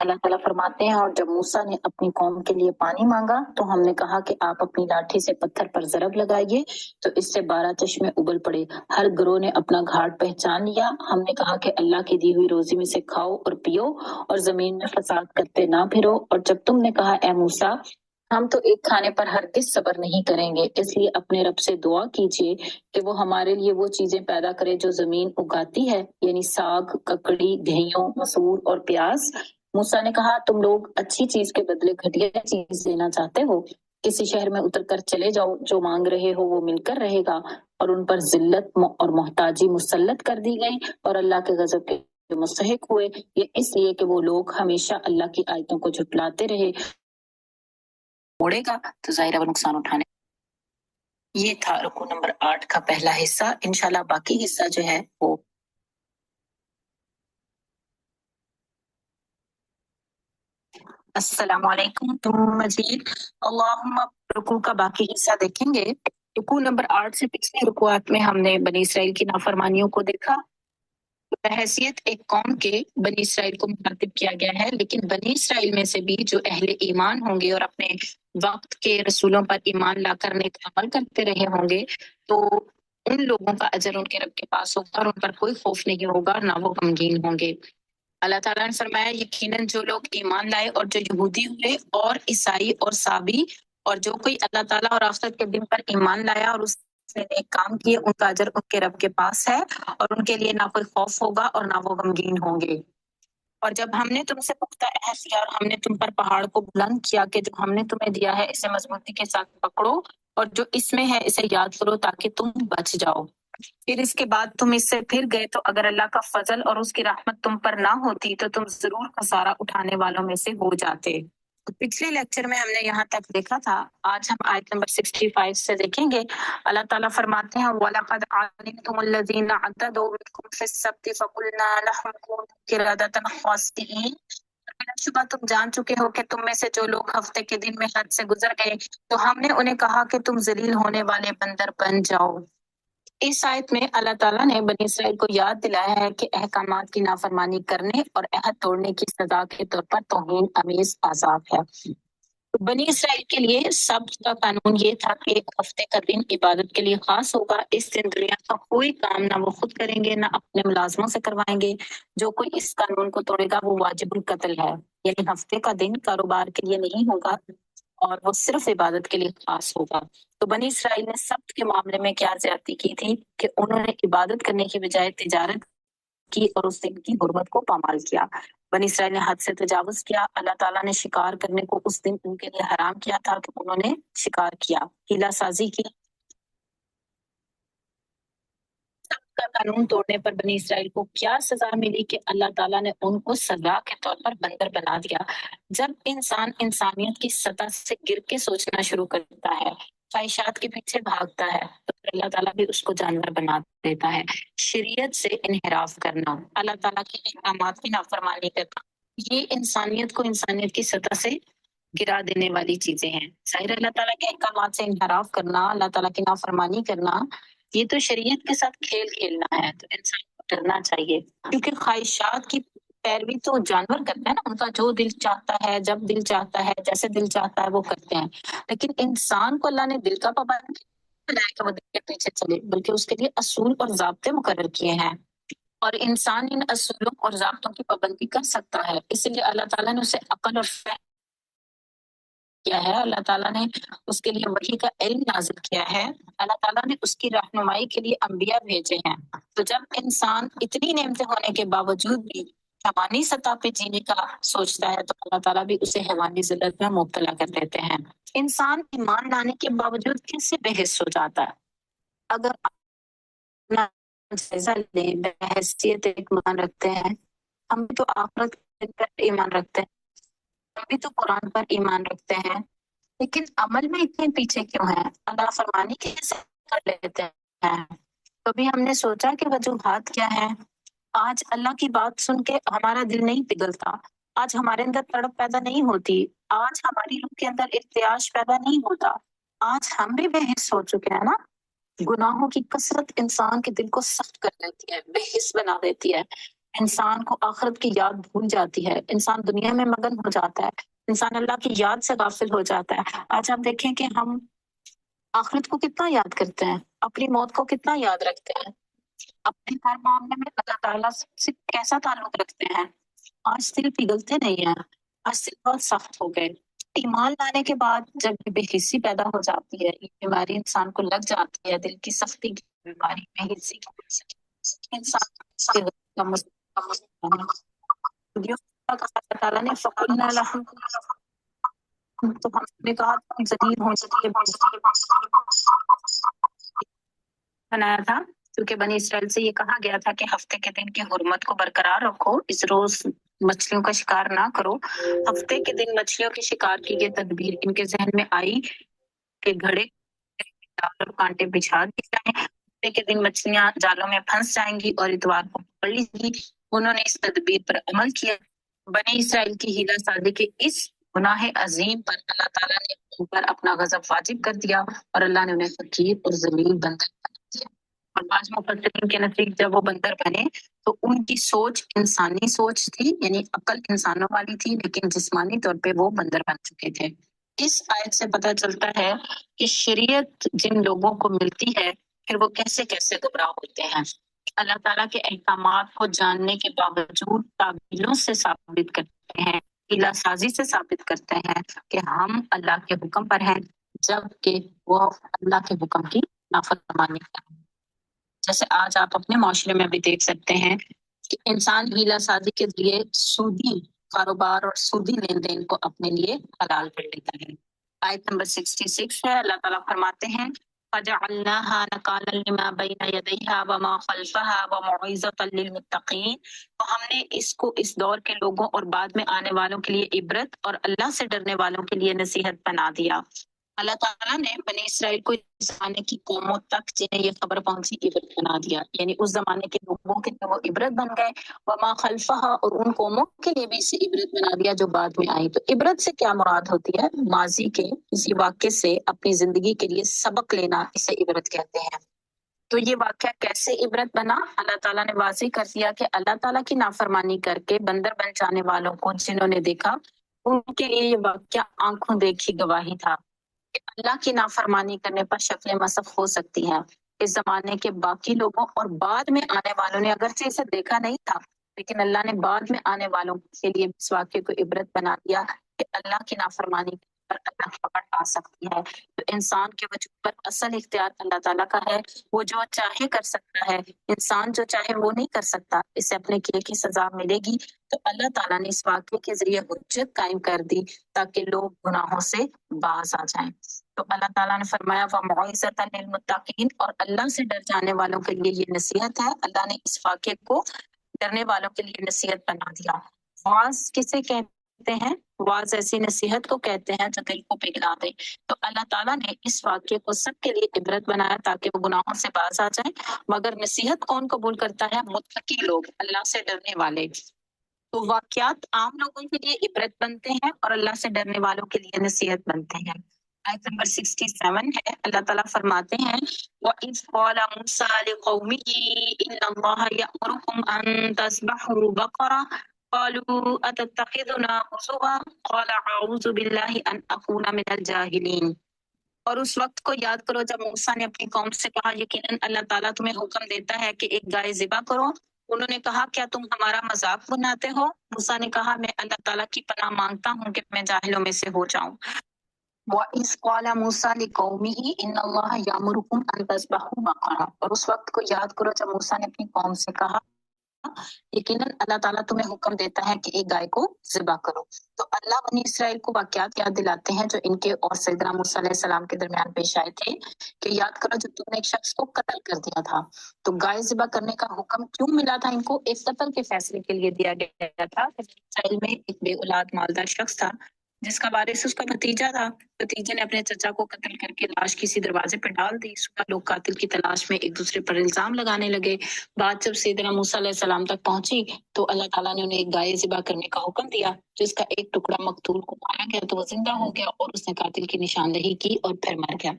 اللہ تعالیٰ فرماتے ہیں اور جب موسیٰ نے اپنی قوم کے لیے پانی مانگا تو ہم نے کہا کہ آپ اپنی لاٹھی سے پتھر پر ضرب لگائیے تو اس سے 12 چشمے ابل پڑے۔ ہر گروہ نے اپنا گھاٹ پہچان لیا۔ ہم نے کہا کہ اللہ کی دی ہوئی روزی میں سے کھاؤ اور پیو اور زمین میں فساد کرتے نہ پھرو، اور جب تم نے کہا اے موسیٰ ہم تو ایک کھانے پر ہرگز صبر نہیں کریں گے، اس لیے اپنے رب سے دعا کیجیے کہ وہ ہمارے لیے وہ چیزیں پیدا کرے جو زمین اگاتی ہے، یعنی ساگ، ککڑی، گھیوں، مسور اور پیاز۔ موسیٰ نے کہا تم لوگ اچھی چیز کے بدلے گھٹیا چیز لینا چاہتے ہو، کسی شہر میں اتر کر چلے جاؤ، جو مانگ رہے ہو وہ مل کر رہے گا۔ اور ان پر ذلت اور محتاجی مسلط کر دی گئی اور اللہ کے غضب کے مستحق ہوئے، یہ اس لیے کہ وہ لوگ ہمیشہ اللہ کی آیتوں کو جھٹلاتے رہے۔ موڑے گا تو ظاہر ہے وہ نقصان اٹھانے۔ یہ تھا رکوع نمبر 8 کا پہلا حصہ۔ انشاءاللہ باقی حصہ جو ہے وہ السلام علیکم تم مجید اللہم۔ رکوع کا باقی حصہ دیکھیں گے۔ رکوع نمبر 8 سے پچھلے رکوعات میں ہم نے بنی اسرائیل کی نافرمانیوں کو دیکھا۔ بحیثیت ایک قوم کے بنی اسرائیل کو مخاطب کیا گیا ہے، لیکن بنی اسرائیل میں سے بھی جو اہل ایمان ہوں گے اور اپنے وقت کے رسولوں پر ایمان لا کر نیک عمل کرتے رہے ہوں گے تو ان لوگوں کا اجر ان کے رب کے پاس ہوگا اور ان پر کوئی خوف نہیں ہوگا، نہ وہ غمگین ہوں گے۔ اللہ تعالیٰ نے فرمایا یقیناً جو لوگ ایمان لائے اور جو یہودی ہوئے اور عیسائی اور سابی اور جو کوئی اللہ تعالیٰ اور آخرت کے دن پر ایمان لایا اور اس نے نیک کام کیے، ان کا اجر ان کے رب کے پاس ہے اور ان کے لیے نہ کوئی خوف ہوگا اور نہ وہ غمگین ہوں گے۔ اور جب ہم نے تم سے پختہ عہد لیا اور ہم نے تم پر پہاڑ کو بلند کیا کہ جو ہم نے تمہیں دیا ہے اسے مضبوطی کے ساتھ پکڑو اور جو اس میں ہے اسے یاد کرو تاکہ تم بچ جاؤ۔ پھر اس کے بعد تم اس سے پھر گئے تو اگر اللہ کا فضل اور اس کی رحمت تم پر نہ ہوتی تو تم ضرور خسارہ اٹھانے والوں میں سے ہو جاتے۔ پچھلے لیکچر میں ہم نے یہاں تک دیکھا تھا، آج ہم آیت نمبر 65 سے دیکھیں گے۔ اللہ تعالیٰ فرماتے ہیں وَلَقَدْ عَلِمْتُمُ الَّذِينَ اعْتَدَوْا مِنْكُمْ فِي السَّبْتِ فَقُلْنَا لَهُمْ كُونُوا قِرَدَةً خَاسِئِينَ۔ بلا شبہ تم جان چکے ہو کہ تم میں سے جو لوگ ہفتے کے دن میں حد سے گزر گئے تو ہم نے انہیں کہا کہ تم ذلیل ہونے والے بندر بن جاؤ۔ اس آیت میں اللہ تعالیٰ نے بنی اسرائیل کو یاد دلایا ہے کہ احکامات کی نافرمانی کرنے اور عہد توڑنے کی سزا کے طور پر توہین آمیز عذاب ہے۔ بنی اسرائیل کے لیے سبت کا قانون یہ تھا کہ ہفتے کا دن عبادت کے لیے خاص ہوگا۔ اس دن دنیا کا کوئی کام نہ وہ خود کریں گے نہ اپنے ملازموں سے کروائیں گے۔ جو کوئی اس قانون کو توڑے گا وہ واجب القتل ہے، یعنی ہفتے کا دن کاروبار کے لیے نہیں ہوگا اور وہ صرف عبادت کے لیے خاص ہوگا۔ تو بنی اسرائیل نے سبت کے معاملے میں کیا زیادتی کی تھی کہ انہوں نے عبادت کرنے کی بجائے تجارت کی اور اس دن کی حرمت کو پامال کیا۔ بنی اسرائیل نے حد سے تجاوز کیا۔ اللہ تعالیٰ نے شکار کرنے کو اس دن ان کے لیے حرام کیا تھا کہ انہوں نے شکار کیا، ہیلا سازی کی۔ سبت کا قانون توڑنے پر بنی اسرائیل کو کیا سزا ملی کہ اللہ تعالیٰ نے ان کو سزا کے طور پر بندر بنا دیا۔ جب انسان انسانیت کی سطح سے گر کے سوچنا شروع کرتا ہے، خواہشات کے پیچھے بھاگتا ہے تو پھر اللہ تعالیٰ بھی اس کو جانور بنا دیتا ہے۔ شریعت سے انحراف کرنا، اللہ تعالیٰ کے احکامات کی نافرمانی کرنا، یہ انسانیت کو انسانیت کی سطح سے گرا دینے والی چیزیں ہیں۔ ظاہر ہے اللہ تعالیٰ کے احکامات سے انحراف کرنا، اللہ تعالیٰ کی نافرمانی کرنا، یہ تو شریعت کے ساتھ کھیل کھیلنا ہے، تو انسان کو ڈرنا چاہیے، کیونکہ خواہشات کی پیروی تو جانور کرتے ہیں نا، ان کا جو دل چاہتا ہے، جب دل چاہتا ہے، جیسے دل چاہتا ہے وہ کرتے ہیں۔ لیکن انسان کو اللہ نے دل کا پابند نہیں بنایا کہ وہ دل کے پیچھے چلے، بلکہ اس کے لیے اصول اور ضابطے مقرر کیے ہیں، اور انسان ان اصولوں اور ضابطوں کی پابندی کر سکتا ہے۔ اس لیے اللہ تعالیٰ نے اسے عقل اور فہم کیا ہے، اللہ تعالیٰ نے اس کے لیے وحی کا علم نازل کیا ہے، اللہ تعالیٰ نے اس کی رہنمائی کے لیے انبیاء بھیجے ہیں۔ تو جب انسان اتنی نعمتیں ہونے کے باوجود بھی حیوانی سطح پہ جینے کا سوچتا ہے تو اللہ تعالیٰ بھی اسے حیوانی ذلت میں مبتلا کر دیتے ہیں۔ انسان ایمان لانے کے باوجود کیسے بے حس ہو جاتا ہے؟ اگر اپنا جائزہ لیں، بحیثیت ایک ایمان رکھتے ہیں، ہم بھی تو آخرت پر ایمان رکھتے ہیں، ہم بھی تو قرآن پر ایمان رکھتے ہیں، لیکن عمل میں اتنے پیچھے کیوں ہیں؟ اللہ فرمانی کیسے کر لیتے ہیں؟ کبھی ہم نے سوچا کہ وجوہات کیا ہیں؟ آج اللہ کی بات سن کے ہمارا دل نہیں پگھلتا، آج ہمارے اندر تڑپ پیدا نہیں ہوتی، آج ہماری روح کے اندر ارتعاش پیدا نہیں ہوتا، آج ہم بھی بے حس ہو چکے ہیں نا۔ گناہوں کی کثرت انسان کے دل کو سخت کر دیتی ہے، بے حس بنا دیتی ہے۔ انسان کو آخرت کی یاد بھول جاتی ہے، انسان دنیا میں مگن ہو جاتا ہے، انسان اللہ کی یاد سے غافل ہو جاتا ہے۔ آج آپ دیکھیں کہ ہم آخرت کو کتنا یاد کرتے ہیں، اپنی موت کو کتنا یاد رکھتے ہیں، اپنے ہر معاملے میں اللہ تعالیٰ سے کیسا تعلق رکھتے ہیں۔ آج دل پگھلتے نہیں ہیں، آج دل بہت سخت ہو گئے۔ ایمان لانے کے بعد جب یہ بے حسی پیدا ہو جاتی ہے، یہ بیماری انسان کو لگ جاتی ہے، دل کی سختی کی بیماری، بے حسی کی، انسان کے غم کا مسئلہ ہے۔ خودیوں کا کہا اللہ تعالیٰ نے فَقُلْنَا لَهُمْ، تو ہم نے کہا تم ذلیل ہونے بنایا تھا، کیونکہ بنی اسرائیل سے یہ کہا گیا تھا کہ ہفتے کے دن کی حرمت کو برقرار رکھو، اس روز مچھلیوں کا شکار نہ کرو۔ ہفتے کے دن مچھلیوں کے شکار کی یہ تدبیر ان کے ذہن میں آئی کہ گھڑے اور کانٹے بچھا دیے جائیں، ہفتے کے دن مچھلیاں جالوں میں پھنس جائیں گی اور اتوار کو پکڑ لی گی۔ انہوں نے اس تدبیر پر عمل کیا۔ بنی اسرائیل کی ہیلا سازی کے اس گناہ عظیم پر اللہ تعالیٰ نے ان پر اپنا غضب واجب کر دیا اور اللہ نے انہیں فقیر اور ذلیل بندر بنا دیا۔ اور بعض مفسرین کے نزدیک جب وہ بندر بنے تو ان کی سوچ انسانی سوچ تھی، یعنی عقل انسانوں والی تھی، لیکن جسمانی طور پہ وہ بندر بن چکے تھے۔ اس آیت سے پتہ چلتا ہے کہ شریعت جن لوگوں کو ملتی ہے پھر وہ کیسے کیسے گمراہ ہوتے ہیں۔ اللہ تعالیٰ کے احکامات کو جاننے کے باوجود تعویلوں سے ثابت کرتے ہیں، ہیلا سازی سے ثابت کرتے ہیں کہ ہم اللہ کے حکم پر ہیں، جبکہ وہ اللہ کے حکم کی نافرمانی کرتے ہیں۔ جیسے آج آپ اپنے معاشرے میں بھی دیکھ سکتے ہیں کہ انسان ہیلا سازی کے ذریعے سودی کاروبار اور سودی لین دین کو اپنے لیے حلال کر لیتا ہے۔ آیت نمبر 66 ہے، اللہ تعالیٰ فرماتے ہیں فَجَعَلْنَاهَا نَكَالًا لِمَا بَيْنَ يَدَيْهَا وَمَا خَلْفَهَا وَمَوْعِظَةً لِّلْمُتَّقِينَ۔ تو ہم نے اس کو اس دور کے لوگوں اور بعد میں آنے والوں کے لیے عبرت اور اللہ سے ڈرنے والوں کے لیے نصیحت بنا دیا۔ اللہ تعالیٰ نے بنی اسرائیل کو اس زمانے کی قوموں تک جنہیں یہ خبر پہنچی عبرت بنا دیا، یعنی اس زمانے کے لوگوں کے لیے وہ عبرت بن گئے، وما خلفہا، اور ان قوموں کے لیے بھی اسے عبرت بنا دیا جو بعد میں آئی۔ تو عبرت سے کیا مراد ہوتی ہے؟ ماضی کے کسی واقعے سے اپنی زندگی کے لیے سبق لینا، اسے عبرت کہتے ہیں۔ تو یہ واقعہ کیسے عبرت بنا؟ اللہ تعالیٰ نے واضح کر دیا کہ اللہ تعالیٰ کی نافرمانی کر کے بندر بن جانے والوں کو جنہوں نے دیکھا، ان کے لیے یہ واقعہ آنکھوں دیکھی گواہی تھا کہ اللہ کی نافرمانی کرنے پر شکل مسخ ہو سکتی ہے۔ اس زمانے کے باقی لوگوں اور بعد میں آنے والوں نے اگرچہ اسے دیکھا نہیں تھا، لیکن اللہ نے بعد میں آنے والوں کے لیے اس واقعے کو عبرت بنا دیا کہ اللہ کی نافرمانی پر اللہ کی پکڑ آ سکتی ہے۔ تو انسان کے وجود پر اصل اختیار اللہ تعالیٰ کا ہے، وہ جو چاہے کر سکتا ہے، انسان جو چاہے وہ نہیں کر سکتا، اسے اپنے کیے کی سزا ملے گی۔ تو اللہ تعالیٰ نے اس واقعے کے ذریعے حجت قائم کر دی تاکہ لوگ گناہوں سے باز آ جائیں۔ تو اللہ تعالیٰ نے فرمایا وَمَوْعِظَةً لِّلْمُتَّقِينَ، اور اللہ سے ڈر جانے والوں کے لیے یہ نصیحت ہے۔ اللہ نے اس واقعے کو ڈرنے والوں کے لیے نصیحت بنا دیا۔ واعظ کسے کہتے ہیں؟ واعظ ایسی نصیحت کو کہتے ہیں جو دل کو پگھلا دے۔ تو اللہ تعالیٰ نے اس واقعے کو سب کے لیے عبرت بنایا تاکہ وہ گناہوں سے باز آ جائیں، مگر نصیحت کون قبول کرتا ہے؟ متقی لوگ، اللہ سے ڈرنے والے۔ تو واقعات عام لوگوں کے لیے عبرت بنتے ہیں اور اللہ سے ڈرنے والوں کے لیے نصیحت بنتے ہیں۔ آیت نمبر 67 ہے، اللہ تعالیٰ فرماتے ہیں وَإِذْ قَالَ مُوسَىٰ لِقَوْمِهِ إِنَّ اللَّهَ يَأْمُرُكُمْ أَن تَذْبَحُوا بَقَرَةً قَالُوا أَتَتَّخِذُنَا هُزُوًا قَالَ أَعُوذُ بِاللَّهِ أَنْ أَكُونَ مِنَ الْجَاهِلِينَ۔ اور اس وقت کو یاد کرو جب موسیٰ نے اپنی قوم سے کہا یقیناً اللہ تعالیٰ تمہیں حکم دیتا ہے کہ ایک گائے ذبح کرو۔ انہوں نے کہا کیا تم ہمارا مذاق بناتے ہو؟ موسیٰ نے کہا میں اللہ تعالیٰ کی پناہ مانگتا ہوں کہ میں جاہلوں میں سے ہو جاؤں۔ وَإِذْ قَالَ مُوسَىٰ لِقَوْمِهِ إِنَّ اللَّهَ يَأْمُرُكُمْ أَن تَذْبَحُوا بَقَرَةً، اور اس وقت کو یاد کرو جب موسیٰ نے اپنی قوم سے کہا یقیناً اللہ تعالیٰ تمہیں حکم دیتا ہے کہ ایک گائے کو ذبح کرو۔ تو اللہ بنی اسرائیل کو واقعات یاد دلاتے ہیں جو ان کے اور سیدنا موسیٰ علیہ السلام کے درمیان پیش آئے تھے کہ یاد کرو جب تم نے ایک شخص کو قتل کر دیا تھا تو گائے ذبح کرنے کا حکم کیوں ملا تھا؟ ان کو ایک قتل کے فیصلے کے لیے دیا گیا تھا۔ اسرائیل میں ایک بے اولاد مالدار شخص تھا جس کا وارث اس کا بھتیجا تھا۔ بھتیجے نے اپنے چچا کو قتل کر کے لاش کسی دروازے پہ ڈال دی۔ صبح لوگ قاتل کی تلاش میں ایک دوسرے پر الزام لگانے لگے۔ بات جب سیدنا موسیٰ علیہ السلام تک پہنچی تو اللہ تعالیٰ نے انہیں ایک گائے ذبح کرنے کا حکم دیا، جس کا ایک ٹکڑا مقتول کو مارا گیا تو وہ زندہ ہو گیا اور اس نے قاتل کی نشاندہی کی اور پھر مر گیا۔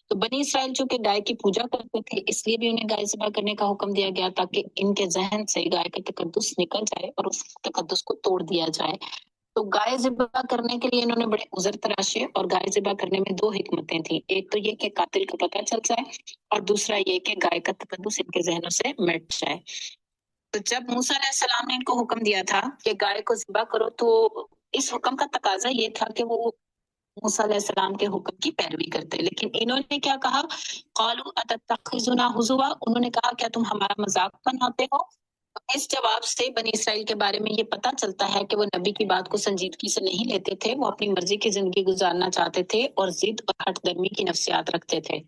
تو بنی اسرائیل چونکہ گائے کی پوجا کرتے تھے، اس لیے بھی انہیں گائے ذبح کرنے کا حکم دیا گیا تاکہ ان کے ذہن سے گائے کا تقدس نکل جائے اور اس تقدس کو توڑ دیا جائے۔ تو گائے ذبح کرنے کے لیے انہوں نے بڑے عذر تراشے، اور گائے ذبح کرنے میں دو حکمتیں تھیں، ایک تو یہ کہ قاتل کا پتہ چل جائے اور دوسرا یہ کہ گائے کا تقدس ان کے ذہنوں سے مٹ جائے۔ تو جب موسیٰ علیہ السلام نے ان کو حکم دیا تھا کہ گائے کو ذبح کرو، تو اس حکم کا تقاضا یہ تھا کہ وہ موسیٰ علیہ السلام کے حکم کی پیروی کرتے، لیکن انہوں نے کیا کہا؟ قالوا اتتخذنا ہزوا، انہوں نے کہا کیا تم ہمارا مذاق بناتے ہو؟ اس جواب سے بنی اسرائیل کے بارے میں یہ پتہ چلتا ہے کہ وہ نبی کی بات کو سنجیدگی سے نہیں لیتے تھے، وہ اپنی مرضی کی زندگی گزارنا چاہتے تھے اور ضد اور ہٹ درمی کی نفسیات رکھتے تھے۔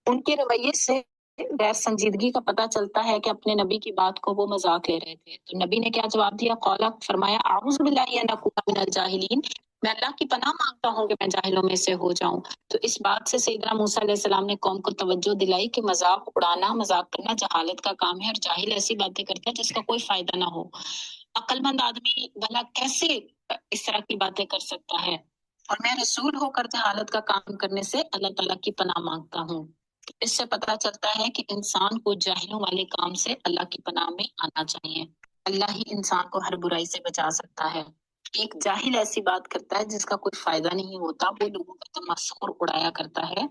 ان کے رویے سے غیر سنجیدگی کا پتہ چلتا ہے کہ اپنے نبی کی بات کو وہ مذاق لے رہے تھے۔ تو نبی نے کیا جواب دیا؟ قالا، فرمایا اعوذ باللہ ان اکون من الجاہلین، میں اللہ کی پناہ مانگتا ہوں کہ میں جاہلوں میں سے ہو جاؤں۔ تو اس بات سے سیدنا موسیٰ علیہ السلام نے قوم کو توجہ دلائی کہ مذاق اڑانا، مذاق کرنا جہالت کا کام ہے، اور جاہل ایسی باتیں کرتا ہے جس کا کوئی فائدہ نہ ہو۔ عقل مند آدمی بھلا کیسے اس طرح کی باتیں کر سکتا ہے؟ اور میں رسول ہو کر جہالت کا کام کرنے سے اللہ تعالیٰ کی پناہ مانگتا ہوں۔ اس سے پتہ چلتا ہے کہ انسان کو جاہلوں والے کام سے اللہ کی پناہ میں آنا چاہیے۔ اللہ ہی انسان کو ہر برائی سے بچا سکتا ہے۔ ایک جاہل ایسی بات کرتا ہے جس کا کوئی فائدہ نہیں ہوتا، وہ لوگوں کا تمسخر اڑایا کرتا ہے۔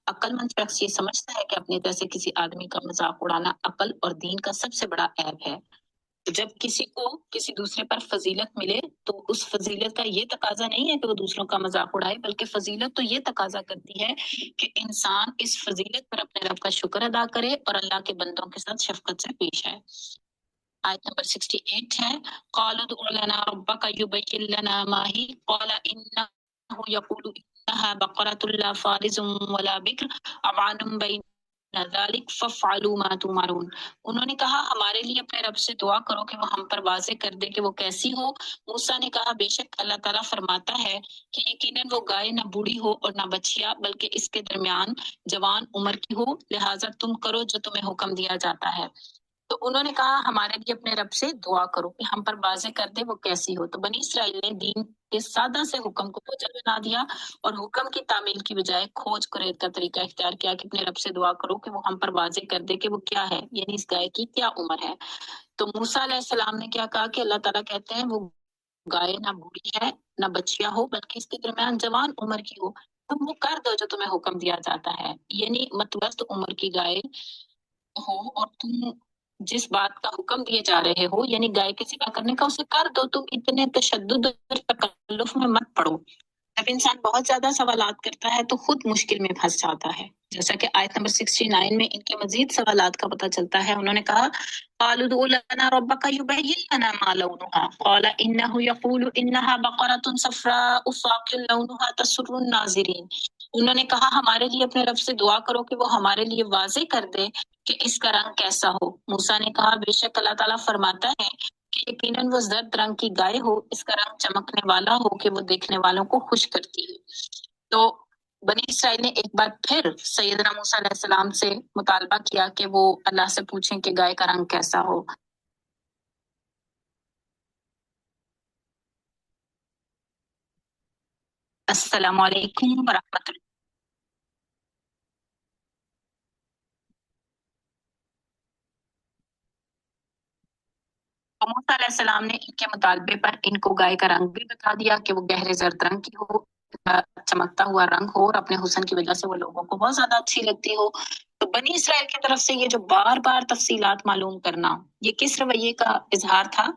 عقل مند شخص یہ سمجھتا ہے کہ اپنے جیسے کسی آدمی کا مذاق اڑانا عقل اور دین کا سب سے بڑا عیب ہے۔ جب کسی کو کسی دوسرے پر فضیلت ملے تو اس فضیلت کا یہ تقاضا نہیں ہے کہ وہ دوسروں کا مذاق اڑائے، بلکہ فضیلت تو یہ تقاضا کرتی ہے کہ انسان اس فضیلت پر اپنے رب کا شکر ادا کرے اور اللہ کے بندوں کے ساتھ شفقت سے پیش آئے۔ آیت نمبر 68 ہے، قالوا ادع لنا ربك يبين لنا ما هي قال انه يقول انها بقرة لا فارض ولا بكر عوان بين ذلك فافعلوا ما تؤمرون۔ انہوں نے کہا ہمارے لیے اپنے رب سے دعا کرو کہ وہ ہم پر واضح کر دے کہ وہ کیسی ہو۔ موسیٰ نے کہا بے شک اللہ تعالیٰ فرماتا ہے کہ یقیناً وہ گائے نہ بوڑھی ہو اور نہ بچیا، بلکہ اس کے درمیان جوان عمر کی ہو، لہٰذا تم کرو جو تمہیں حکم دیا جاتا ہے۔ تو انہوں نے کہا ہمارے لیے اپنے رب سے دعا کرو کہ ہم پر واضح کر دے وہ کیسی ہو۔ تو بنی اسرائیل نے دین کے سادہ سے حکم کو بوجھل بنا دیا اور حکم کی تعمیل کی بجائے کھوج کرید کا طریقہ اختیار کیا کہ اپنے رب سے دعا کرو کہ وہ ہم پر واضح کر دے کہ وہ کیا ہے، یعنی اس گائے کی کیا عمر ہے۔ تو موسیٰ علیہ السلام نے کیا کہا کہ اللہ تعالیٰ کہتے ہیں وہ گائے نہ بوڑھی ہے نہ بچیا ہو، بلکہ اس کے درمیان جوان عمر کی ہو، تم وہ کر دو جو تمہیں حکم دیا جاتا ہے، یعنی متوسط عمر کی گائے ہو اور تم جس بات کا حکم دیے جا رہے ہو یعنی گائے کے ذبح کرنے کا، اسے کر دو، تم اتنے تشدد اور تکلف میں مت پڑو۔ جب انسان بہت زیادہ سوالات کرتا ہے تو خود مشکل میں پھنس جاتا ہے، جیسا کہ آیت نمبر 69 میں ان کے مزید سوالات کا پتہ چلتا ہے۔ انہوں نے کہا قالوا ادع لنا ربك يبين لنا ما لونها قال انه يقول انها بقرة صفراء فاقع لونها تسر الناظرين۔ انہوں نے کہا ہمارے لیے اپنے رب سے دعا کرو کہ وہ ہمارے لیے واضح کر دے کہ اس کا رنگ کیسا ہو۔ موسیٰ نے کہا بے شک اللہ تعالیٰ فرماتا ہے کہ یقیناً وہ زرد رنگ کی گائے ہو، اس کا رنگ چمکنے والا ہو کہ وہ دیکھنے والوں کو خوش کرتی ہے۔ تو بنی اسرائیل نے ایک بار پھر سیدنا موسیٰ علیہ السلام سے مطالبہ کیا کہ وہ اللہ سے پوچھیں کہ گائے کا رنگ کیسا ہو۔ السلام علیکم ورحمۃ اللہ۔ موسیٰ علیہ السلام نے ان کے مطالبے پر ان کو گائے کا رنگ بھی بتا دیا کہ وہ گہرے زرد رنگ کی ہو، چمکتا ہوا رنگ ہو، اور اپنے حسن کی وجہ سے وہ لوگوں کو بہت زیادہ اچھی لگتی ہو۔ تو بنی اسرائیل کی طرف سے یہ جو بار بار تفصیلات معلوم کرنا، یہ کس رویے کا اظہار تھا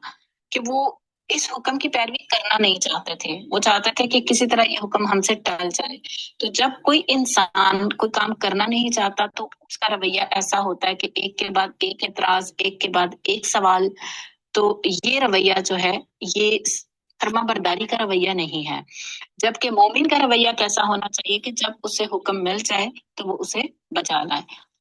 کہ وہ اس حکم کی پیروی کرنا نہیں چاہتے تھے، وہ چاہتے تھے کہ کسی طرح یہ حکم ہم سے ٹل جائے۔ تو جب کوئی انسان کوئی کام کرنا نہیں چاہتا تو اس کا رویہ ایسا ہوتا ہے کہ ایک کے بعد ایک اعتراض، ایک کے بعد ایک سوال۔ تو یہ رویہ جو ہے یہ فرما برداری کا رویہ نہیں ہے، جبکہ مومن کا رویہ کیسا ہونا چاہیے کہ جب اسے حکم مل جائے تو وہ اسے بجا لائے۔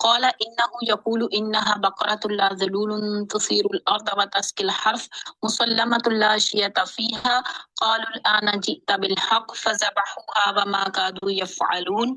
قال إنه يقول إنها بقرة لا ذلول تثير الأرض وتسقي الحرث مسلمة لا شية فيها قالوا الآن جئت بالحق فذبحوها وما كادوا يفعلون।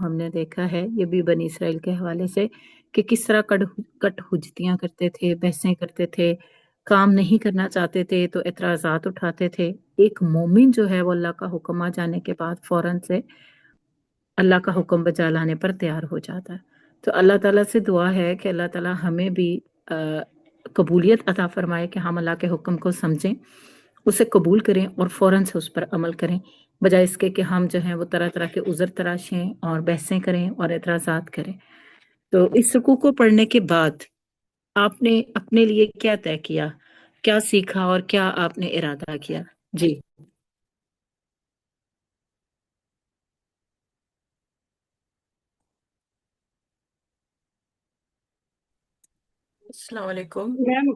ہم نے دیکھا ہے یہ بھی بنی اسرائیل کے حوالے سے کہ کس طرح کٹ حجتیاں کرتے تھے، بحثیں کرتے تھے، کام نہیں کرنا چاہتے تھے تو اعتراضات اٹھاتے تھے۔ ایک مومن جو ہے وہ اللہ کا حکم آ جانے کے بعد فوراً سے اللہ کا حکم بجا لانے پر تیار ہو جاتا ہے۔ تو اللہ تعالیٰ سے دعا ہے کہ اللہ تعالیٰ ہمیں بھی قبولیت عطا فرمائے کہ ہم اللہ کے حکم کو سمجھیں، اسے قبول کریں اور فوراً سے اس پر عمل کریں، بجائے اس کے کہ ہم جو ہیں وہ طرح طرح کے عذر تراشیں اور بحثیں کریں اور اعتراضات کریں۔ تو اس رکوع کو پڑھنے کے بعد آپ نے اپنے لیے کیا طے کیا، کیا سیکھا اور کیا آپ نے ارادہ کیا؟ جی السلام علیکم۔ میم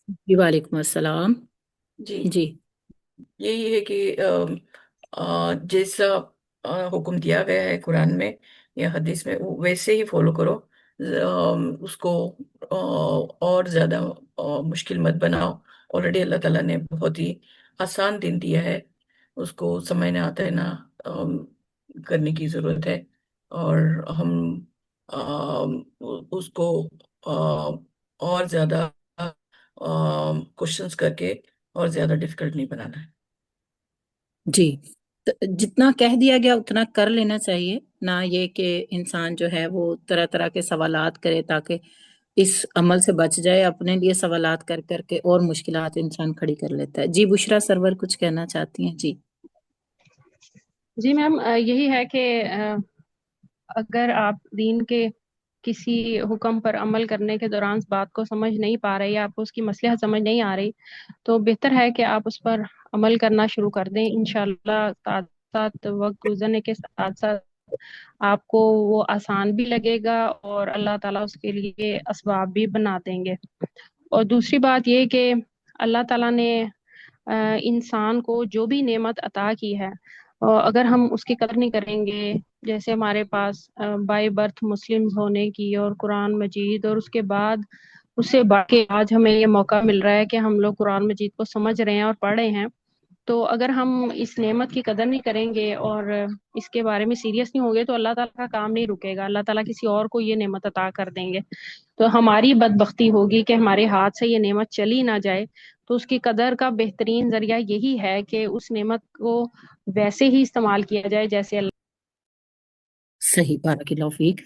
جی وعلیکم السلام۔ جی جی یہی ہے کہ جیسا حکم دیا گیا ہے قرآن میں یا حدیث میں ویسے ہی فالو کرو، اس کو اور زیادہ مشکل مت بناؤ۔ آلریڈی اللہ تعالیٰ نے بہت ہی آسان دن دیا ہے، اس کو سمجھنا آتا ہے نا کرنے کی ضرورت ہے، اور ہم اس کو اور زیادہ کوشچنس کر کے اور زیادہ ڈیفیکلٹ نہیں بنانا ہے۔ جی جتنا کہہ دیا گیا اتنا کر لینا چاہیے، نہ یہ کہ انسان جو ہے وہ طرح طرح کے سوالات کرے تاکہ اس عمل سے بچ جائے، اپنے لیے سوالات کر کر کے اور مشکلات انسان کھڑی کر لیتا ہے۔ جی بشرا سرور کچھ کہنا چاہتی ہیں؟ جی جی میم یہی ہے کہ اگر آپ دین کے کسی حکم پر عمل کرنے کے دوران اس بات کو سمجھ نہیں پا رہے یا آپ کو اس کی مصلحت سمجھ نہیں آ رہی، تو بہتر ہے کہ آپ اس پر عمل کرنا شروع کر دیں۔ انشاءاللہ ساتھ ساتھ وقت گزرنے کے ساتھ ساتھ آپ کو وہ آسان بھی لگے گا اور اللہ تعالیٰ اس کے لیے اسباب بھی بنا دیں گے۔ اور دوسری بات یہ کہ اللہ تعالیٰ نے انسان کو جو بھی نعمت عطا کی ہے، اگر ہم اس کی قدر نہیں کریں گے، جیسے ہمارے پاس بائی برتھ مسلم ہونے کی اور قرآن مجید، اور اس کے بعد اس سے بڑھ کے آج ہمیں یہ موقع مل رہا ہے کہ ہم لوگ قرآن مجید کو سمجھ رہے ہیں اور پڑھ رہے ہیں، تو اگر ہم اس نعمت کی قدر نہیں کریں گے اور اس کے بارے میں سیریس نہیں ہوں گے تو اللہ تعالیٰ کا کام نہیں رکے گا، اللہ تعالیٰ کسی اور کو یہ نعمت عطا کر دیں گے۔ تو ہماری بدبختی ہوگی کہ ہمارے ہاتھ سے یہ نعمت چلی نہ جائے۔ تو اس کی قدر کا بہترین ذریعہ یہی ہے کہ اس نعمت کو ویسے ہی استعمال کیا جائے جیسے اللہ صحیح، بارک اللہ فیک۔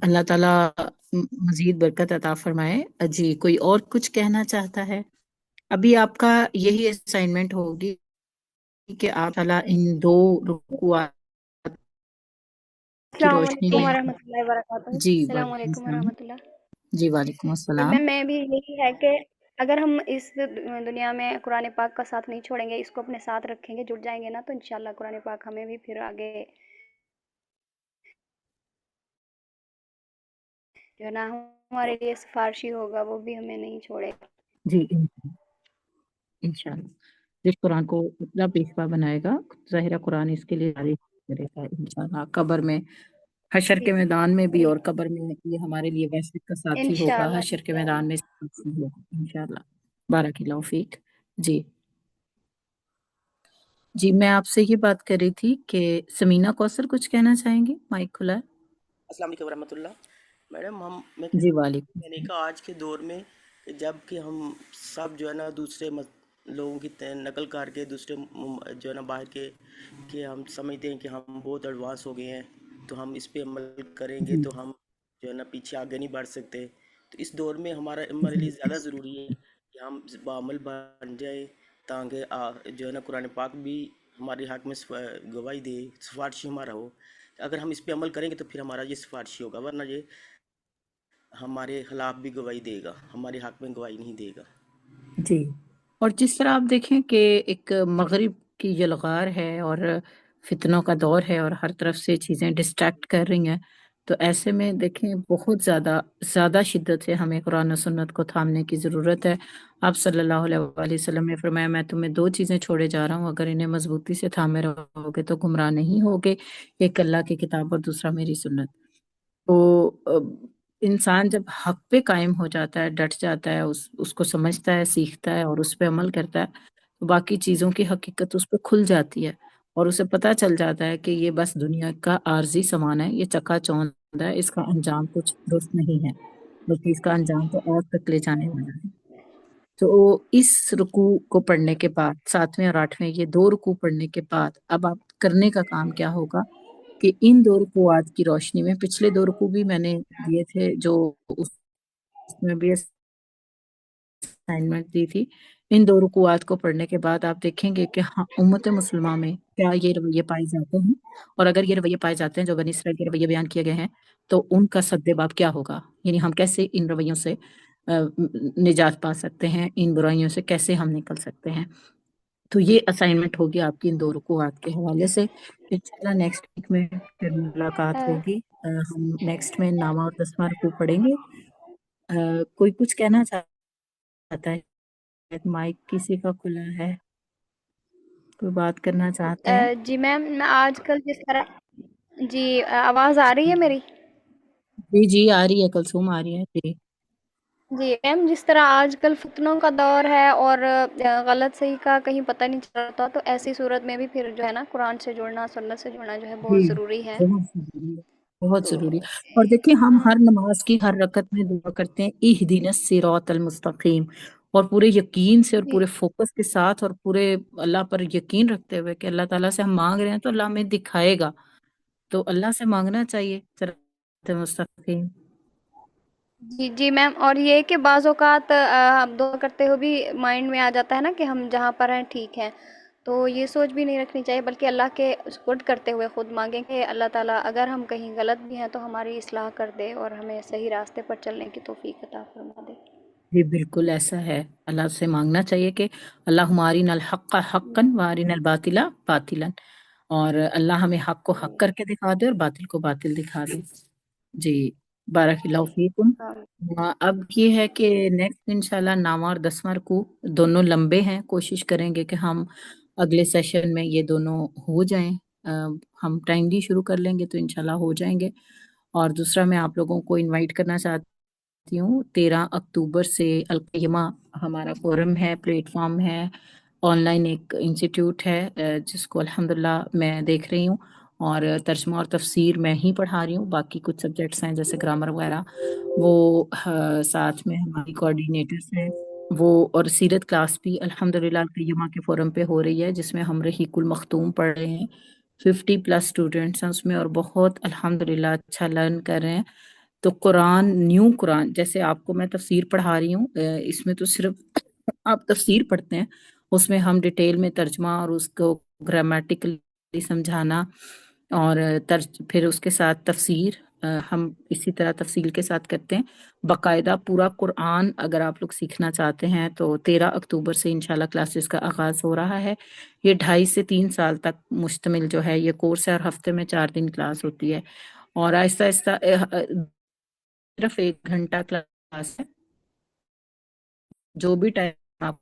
اللہ تعالیٰ مزید برکت عطا فرمائے۔ جی کوئی اور کچھ کہنا چاہتا ہے؟ ابھی آپ کا یہی اسائنمنٹ ہوگی کہ آپ تعالیٰ ان دو رکوعات کی السلام روشنی علیکم میں ورحمۃ اللہ وبرکاتہ۔ جی السلام وعلیکم علیکم السلام۔ ورحمۃ اللہ۔ جی وعلیکم جی السلام۔ میں بھی یہی ہے کہ اگر ہم اس دنیا میں قرآن پاک کا ساتھ نہیں چھوڑیں گے، اس کو اپنے ساتھ رکھیں گے، جڑ جائیں گے نا، تو انشاءاللہ قرآن پاک ہمیں بھی پھر آگے جو ہے نا ہمارے لیے سفارشی ہوگا، وہ بھی ہمیں نہیں چھوڑے گا۔ جی انشاءاللہ جس قرآن کو اتنا پیشوا بنائے گا، ظاہرہ قرآن اس کے لیے جاری کرے گا انشاءاللہ، قبر میں، حشر کے میدان میں بھی، اور قبر میں یہ ہمارے لیے ویسے کا ساتھی ہوگا، انشاءاللہ حشر کے میدان میں ساتھی ہوگا انشاءاللہ۔ بارک اللہ فیک۔ جی جی میں آپ سے یہ بات کر رہی تھی کہ سمینہ کوثر کچھ کہنا چاہیں گے؟ مائک کھلا ہے۔ السلام علیکم ورحمۃ اللہ۔ میڈم میں جی وعلیکم کہنے کا آج کے دور میں جب کہ ہم سب جو ہے نا دوسرے لوگوں کی نقل کر کے دوسرے جو ہے نا باہر کے کہ ہم سمجھتے ہیں کہ ہم بہت ایڈوانس ہو گئے ہیں، تو ہم اس پہ عمل کریں گے تو ہم جو ہے نا پیچھے آگے نہیں بڑھ سکتے۔ تو اس دور میں ہمارے لیے زیادہ ضروری ہے کہ ہم بعمل بن جائیں، تاکہ جو ہے نا قرآن پاک بھی ہمارے حق میں گواہی دے، سفارشی ہمارا ہو۔ اگر ہم اس پہ عمل کریں گے تو پھر ہمارا یہ سفارشی ہوگا، ورنہ یہ ہمارے خلاف بھی گواہی دے گا، ہمارے حق میں گواہی نہیں دے گا۔ جی اور جس طرح آپ دیکھیں کہ ایک مغرب کی یلغار ہے اور فتنوں کا دور ہے اور ہر طرف سے چیزیں ڈسٹریکٹ کر رہی ہیں، تو ایسے میں دیکھیں بہت زیادہ شدت سے ہمیں قرآن و سنت کو تھامنے کی ضرورت ہے۔ آپ صلی اللہ علیہ وآلہ وسلم نے فرمایا میں تمہیں دو چیزیں چھوڑے جا رہا ہوں، اگر انہیں مضبوطی سے تھامے رہو گے تو گمراہ نہیں ہوگے، ایک اللہ کی کتاب اور دوسرا میری سنت۔ تو انسان جب حق پہ قائم ہو جاتا ہے، ڈٹ جاتا ہے، اس کو سمجھتا ہے، سیکھتا ہے اور اس پہ عمل کرتا ہے، تو باقی چیزوں کی حقیقت اس پہ کھل جاتی ہے اور اسے پتہ چل جاتا ہے کہ یہ بس دنیا کا عارضی سامان ہے، یہ چکا چوند ہے، اس کا انجام کچھ درست نہیں ہے، بلکہ اس کا انجام تو اور تک لے جانے والا ہے۔ تو اس رکوع کو پڑھنے کے بعد، 7ویں اور 8ویں یہ 2 رکوع پڑھنے کے بعد اب آپ کرنے کا کام کیا ہوگا کہ ان 2 رکوعات کی روشنی میں، پچھلے 2 رکوع بھی میں نے دیے تھے جو اس میں بھی اسائنمنٹ دی تھی، ان 2 رکوعات کو پڑھنے کے بعد آپ دیکھیں گے کہ ہاں امت مسلمہ میں کیا یہ رویے پائے جاتے ہیں، اور اگر یہ رویے پائے جاتے ہیں جو بنی اسرائیل کے رویے بیان کیے گئے ہیں تو ان کا سد باب کیا ہوگا، یعنی ہم کیسے ان رویوں سے نجات پا سکتے ہیں، ان برائیوں سے کیسے ہم نکل سکتے ہیں۔ تو یہ اسائنمنٹ ہوگی آپ کی ان 2 رکوعات کے حوالے سے۔ انشاءاللہ نیکسٹ ویک میں پھر ملاقات ہوگی، ہم نیکسٹ میں نامہ اور 10واں رکوع پڑھیں گے۔ کوئی کچھ کہنا چاہتا ہے؟ مائک کسی کا کھلا ہے، کوئی بات کرنا چاہتے ہیں؟ جی میم، میں آج کل جس طرح جی آواز آ رہی ہے میری؟ جی جی آ رہی ہے، کلثوم آ رہی ہے جی۔ جی میم، جس طرح آج کل فتنوں کا دور ہے اور غلط صحیح کا کہیں پتہ نہیں چلتا، تو ایسی صورت میں بھی پھر جو ہے نا قرآن سے جڑنا، سنت سے جڑنا جو ہے بہت جی ضروری ہے۔ بہت ضروری ہے، بہت تو ضروری ہے۔ اور دیکھیں ہم ہر نماز کی ہر رکعت میں دعا کرتے ہیں اہدنا الصراط المستقیم، اور پورے یقین سے اور جی پورے فوکس کے ساتھ اور پورے اللہ پر یقین رکھتے ہوئے کہ اللہ تعالیٰ سے ہم مانگ رہے ہیں تو اللہ ہمیں دکھائے گا، تو اللہ سے مانگنا چاہیے صراط مستقیم۔ جی جی میم، اور یہ کہ بعض اوقات ہم دعا کرتے ہوئے بھی مائنڈ میں آ جاتا ہے نا کہ ہم جہاں پر ہیں ٹھیک ہیں، تو یہ سوچ بھی نہیں رکھنی چاہیے، بلکہ اللہ کے سپرد کرتے ہوئے خود مانگیں کہ اللہ تعالیٰ اگر ہم کہیں غلط بھی ہیں تو ہماری اصلاح کر دے اور ہمیں صحیح راستے پر چلنے کی توفیق عطا فرما دے۔ جی بالکل ایسا ہے، اللہ سے مانگنا چاہیے کہ اللہم ارنا الحق حقا وارنا الباطل باطلا، اور اللہ ہمیں حق کو حق کر کے دکھا دے اور باطل کو باطل دکھا دے۔ جی بارک اللہ فیکم۔ اب یہ ہے کہ نیکسٹ انشاءاللہ 9واں اور 10واں رکوع دونوں لمبے ہیں، کوشش کریں گے کہ ہم اگلے سیشن میں یہ دونوں ہو جائیں، ہم ٹائملی شروع کر لیں گے تو انشاءاللہ ہو جائیں گے۔ اور دوسرا میں آپ لوگوں کو انوائٹ کرنا چاہتی ہوں، 13 اکتوبر سے القیمہ ہمارا فورم ہے، پلیٹ فارم ہے، آن لائن ایک انسٹیٹیوٹ ہے جس کو الحمدللہ میں دیکھ رہی ہوں، اور ترجمہ اور تفسیر میں ہی پڑھا رہی ہوں، باقی کچھ سبجیکٹس ہیں جیسے گرامر وغیرہ وہ ساتھ میں ہماری کوآرڈینیٹرز ہیں وہ، اور سیرت کلاس بھی الحمدللہ القیمہ کے فورم پہ ہو رہی ہے جس میں ہم رحیق المختوم پڑھ رہے ہیں، 50+ اسٹوڈنٹس ہیں اس میں، اور بہت الحمدللہ اچھا لرن کر رہے ہیں۔ تو قرآن، نیو قرآن، جیسے آپ کو میں تفسیر پڑھا رہی ہوں، اس میں تو صرف آپ تفسیر پڑھتے ہیں، اس میں ہم ڈیٹیل میں ترجمہ اور اس کو گرامیٹیکلی سمجھانا، اور پھر اس کے ساتھ تفسیر ہم اسی طرح تفصیل کے ساتھ کرتے ہیں باقاعدہ پورا قرآن۔ اگر آپ لوگ سیکھنا چاہتے ہیں تو 13 اکتوبر سے انشاءاللہ کلاسز کا آغاز ہو رہا ہے۔ یہ 2.5 سے 3 سال تک مشتمل جو ہے یہ کورس ہے، اور ہفتے میں 4 دن کلاس ہوتی ہے، اور آہستہ آہستہ صرف 1 گھنٹہ کلاس ہے، جو بھی ٹائم آپ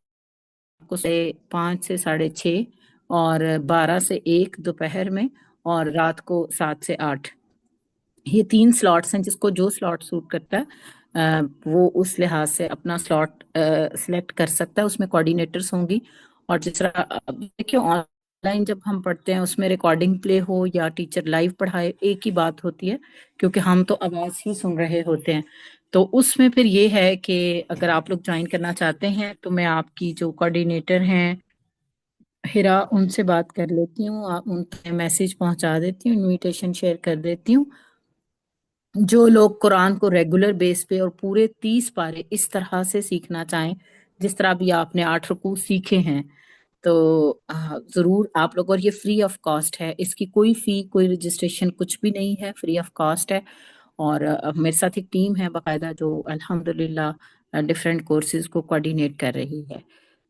کو سے 5 سے 6:30 اور 12 سے 1 دوپہر میں، اور رات کو 7 سے 8، یہ 3 سلاٹس ہیں، جس کو جو سلاٹ سوٹ کرتا ہے وہ اس لحاظ سے اپنا سلاٹ سلیکٹ کر سکتا ہے، اس میں کوآرڈینیٹرز ہوں گی۔ اور جس طرح دیکھیں آن لائن جب ہم پڑھتے ہیں اس میں ریکارڈنگ پلے ہو یا ٹیچر لائیو پڑھائے ایک ہی بات ہوتی ہے، کیونکہ ہم تو آواز ہی سن رہے ہوتے ہیں، تو اس میں پھر یہ ہے کہ اگر آپ لوگ جوائن کرنا چاہتے ہیں تو میں آپ کی جو کوآرڈینیٹر ہیں ہرا، ان سے بات کر لیتی ہوں، ان کے میسج پہنچا دیتی ہوں، انویٹیشن شیئر کر دیتی ہوں۔ جو لوگ قرآن کو ریگولر بیس پہ اور پورے 30 پارے اس طرح سے سیکھنا چاہیں جس طرح بھی آپ نے 8 رکوع سیکھے ہیں، تو ضرور آپ لوگ، اور یہ فری آف کاسٹ ہے، اس کی کوئی فی، کوئی رجسٹریشن کچھ بھی نہیں ہے، فری آف کاسٹ ہے۔ اور میرے ساتھ ایک ٹیم ہے باقاعدہ جو الحمدللہ ڈفرینٹ کورسز کو کوآرڈینیٹ کر رہی ہے۔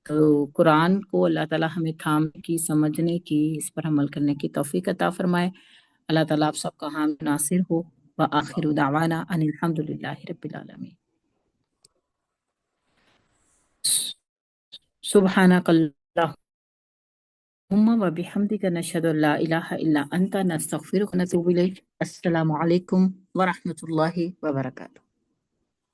تو قرآن کو اللہ تعالیٰ ہمیں تھامنے کی، سمجھنے کی، اس پر عمل کرنے کی توفیق عطا فرمائے۔ اللہ تعالیٰ آپ سب کا حام ناصر ہو۔ وآخر دعوانا ان الحمدللہ رب العالمین۔ سبحانک اللہم وبحمدک نشہد ان لا الہ الا انت نستغفرک ونتوب الیک۔ السلام علیکم ورحمۃ اللہ وبرکاتہ۔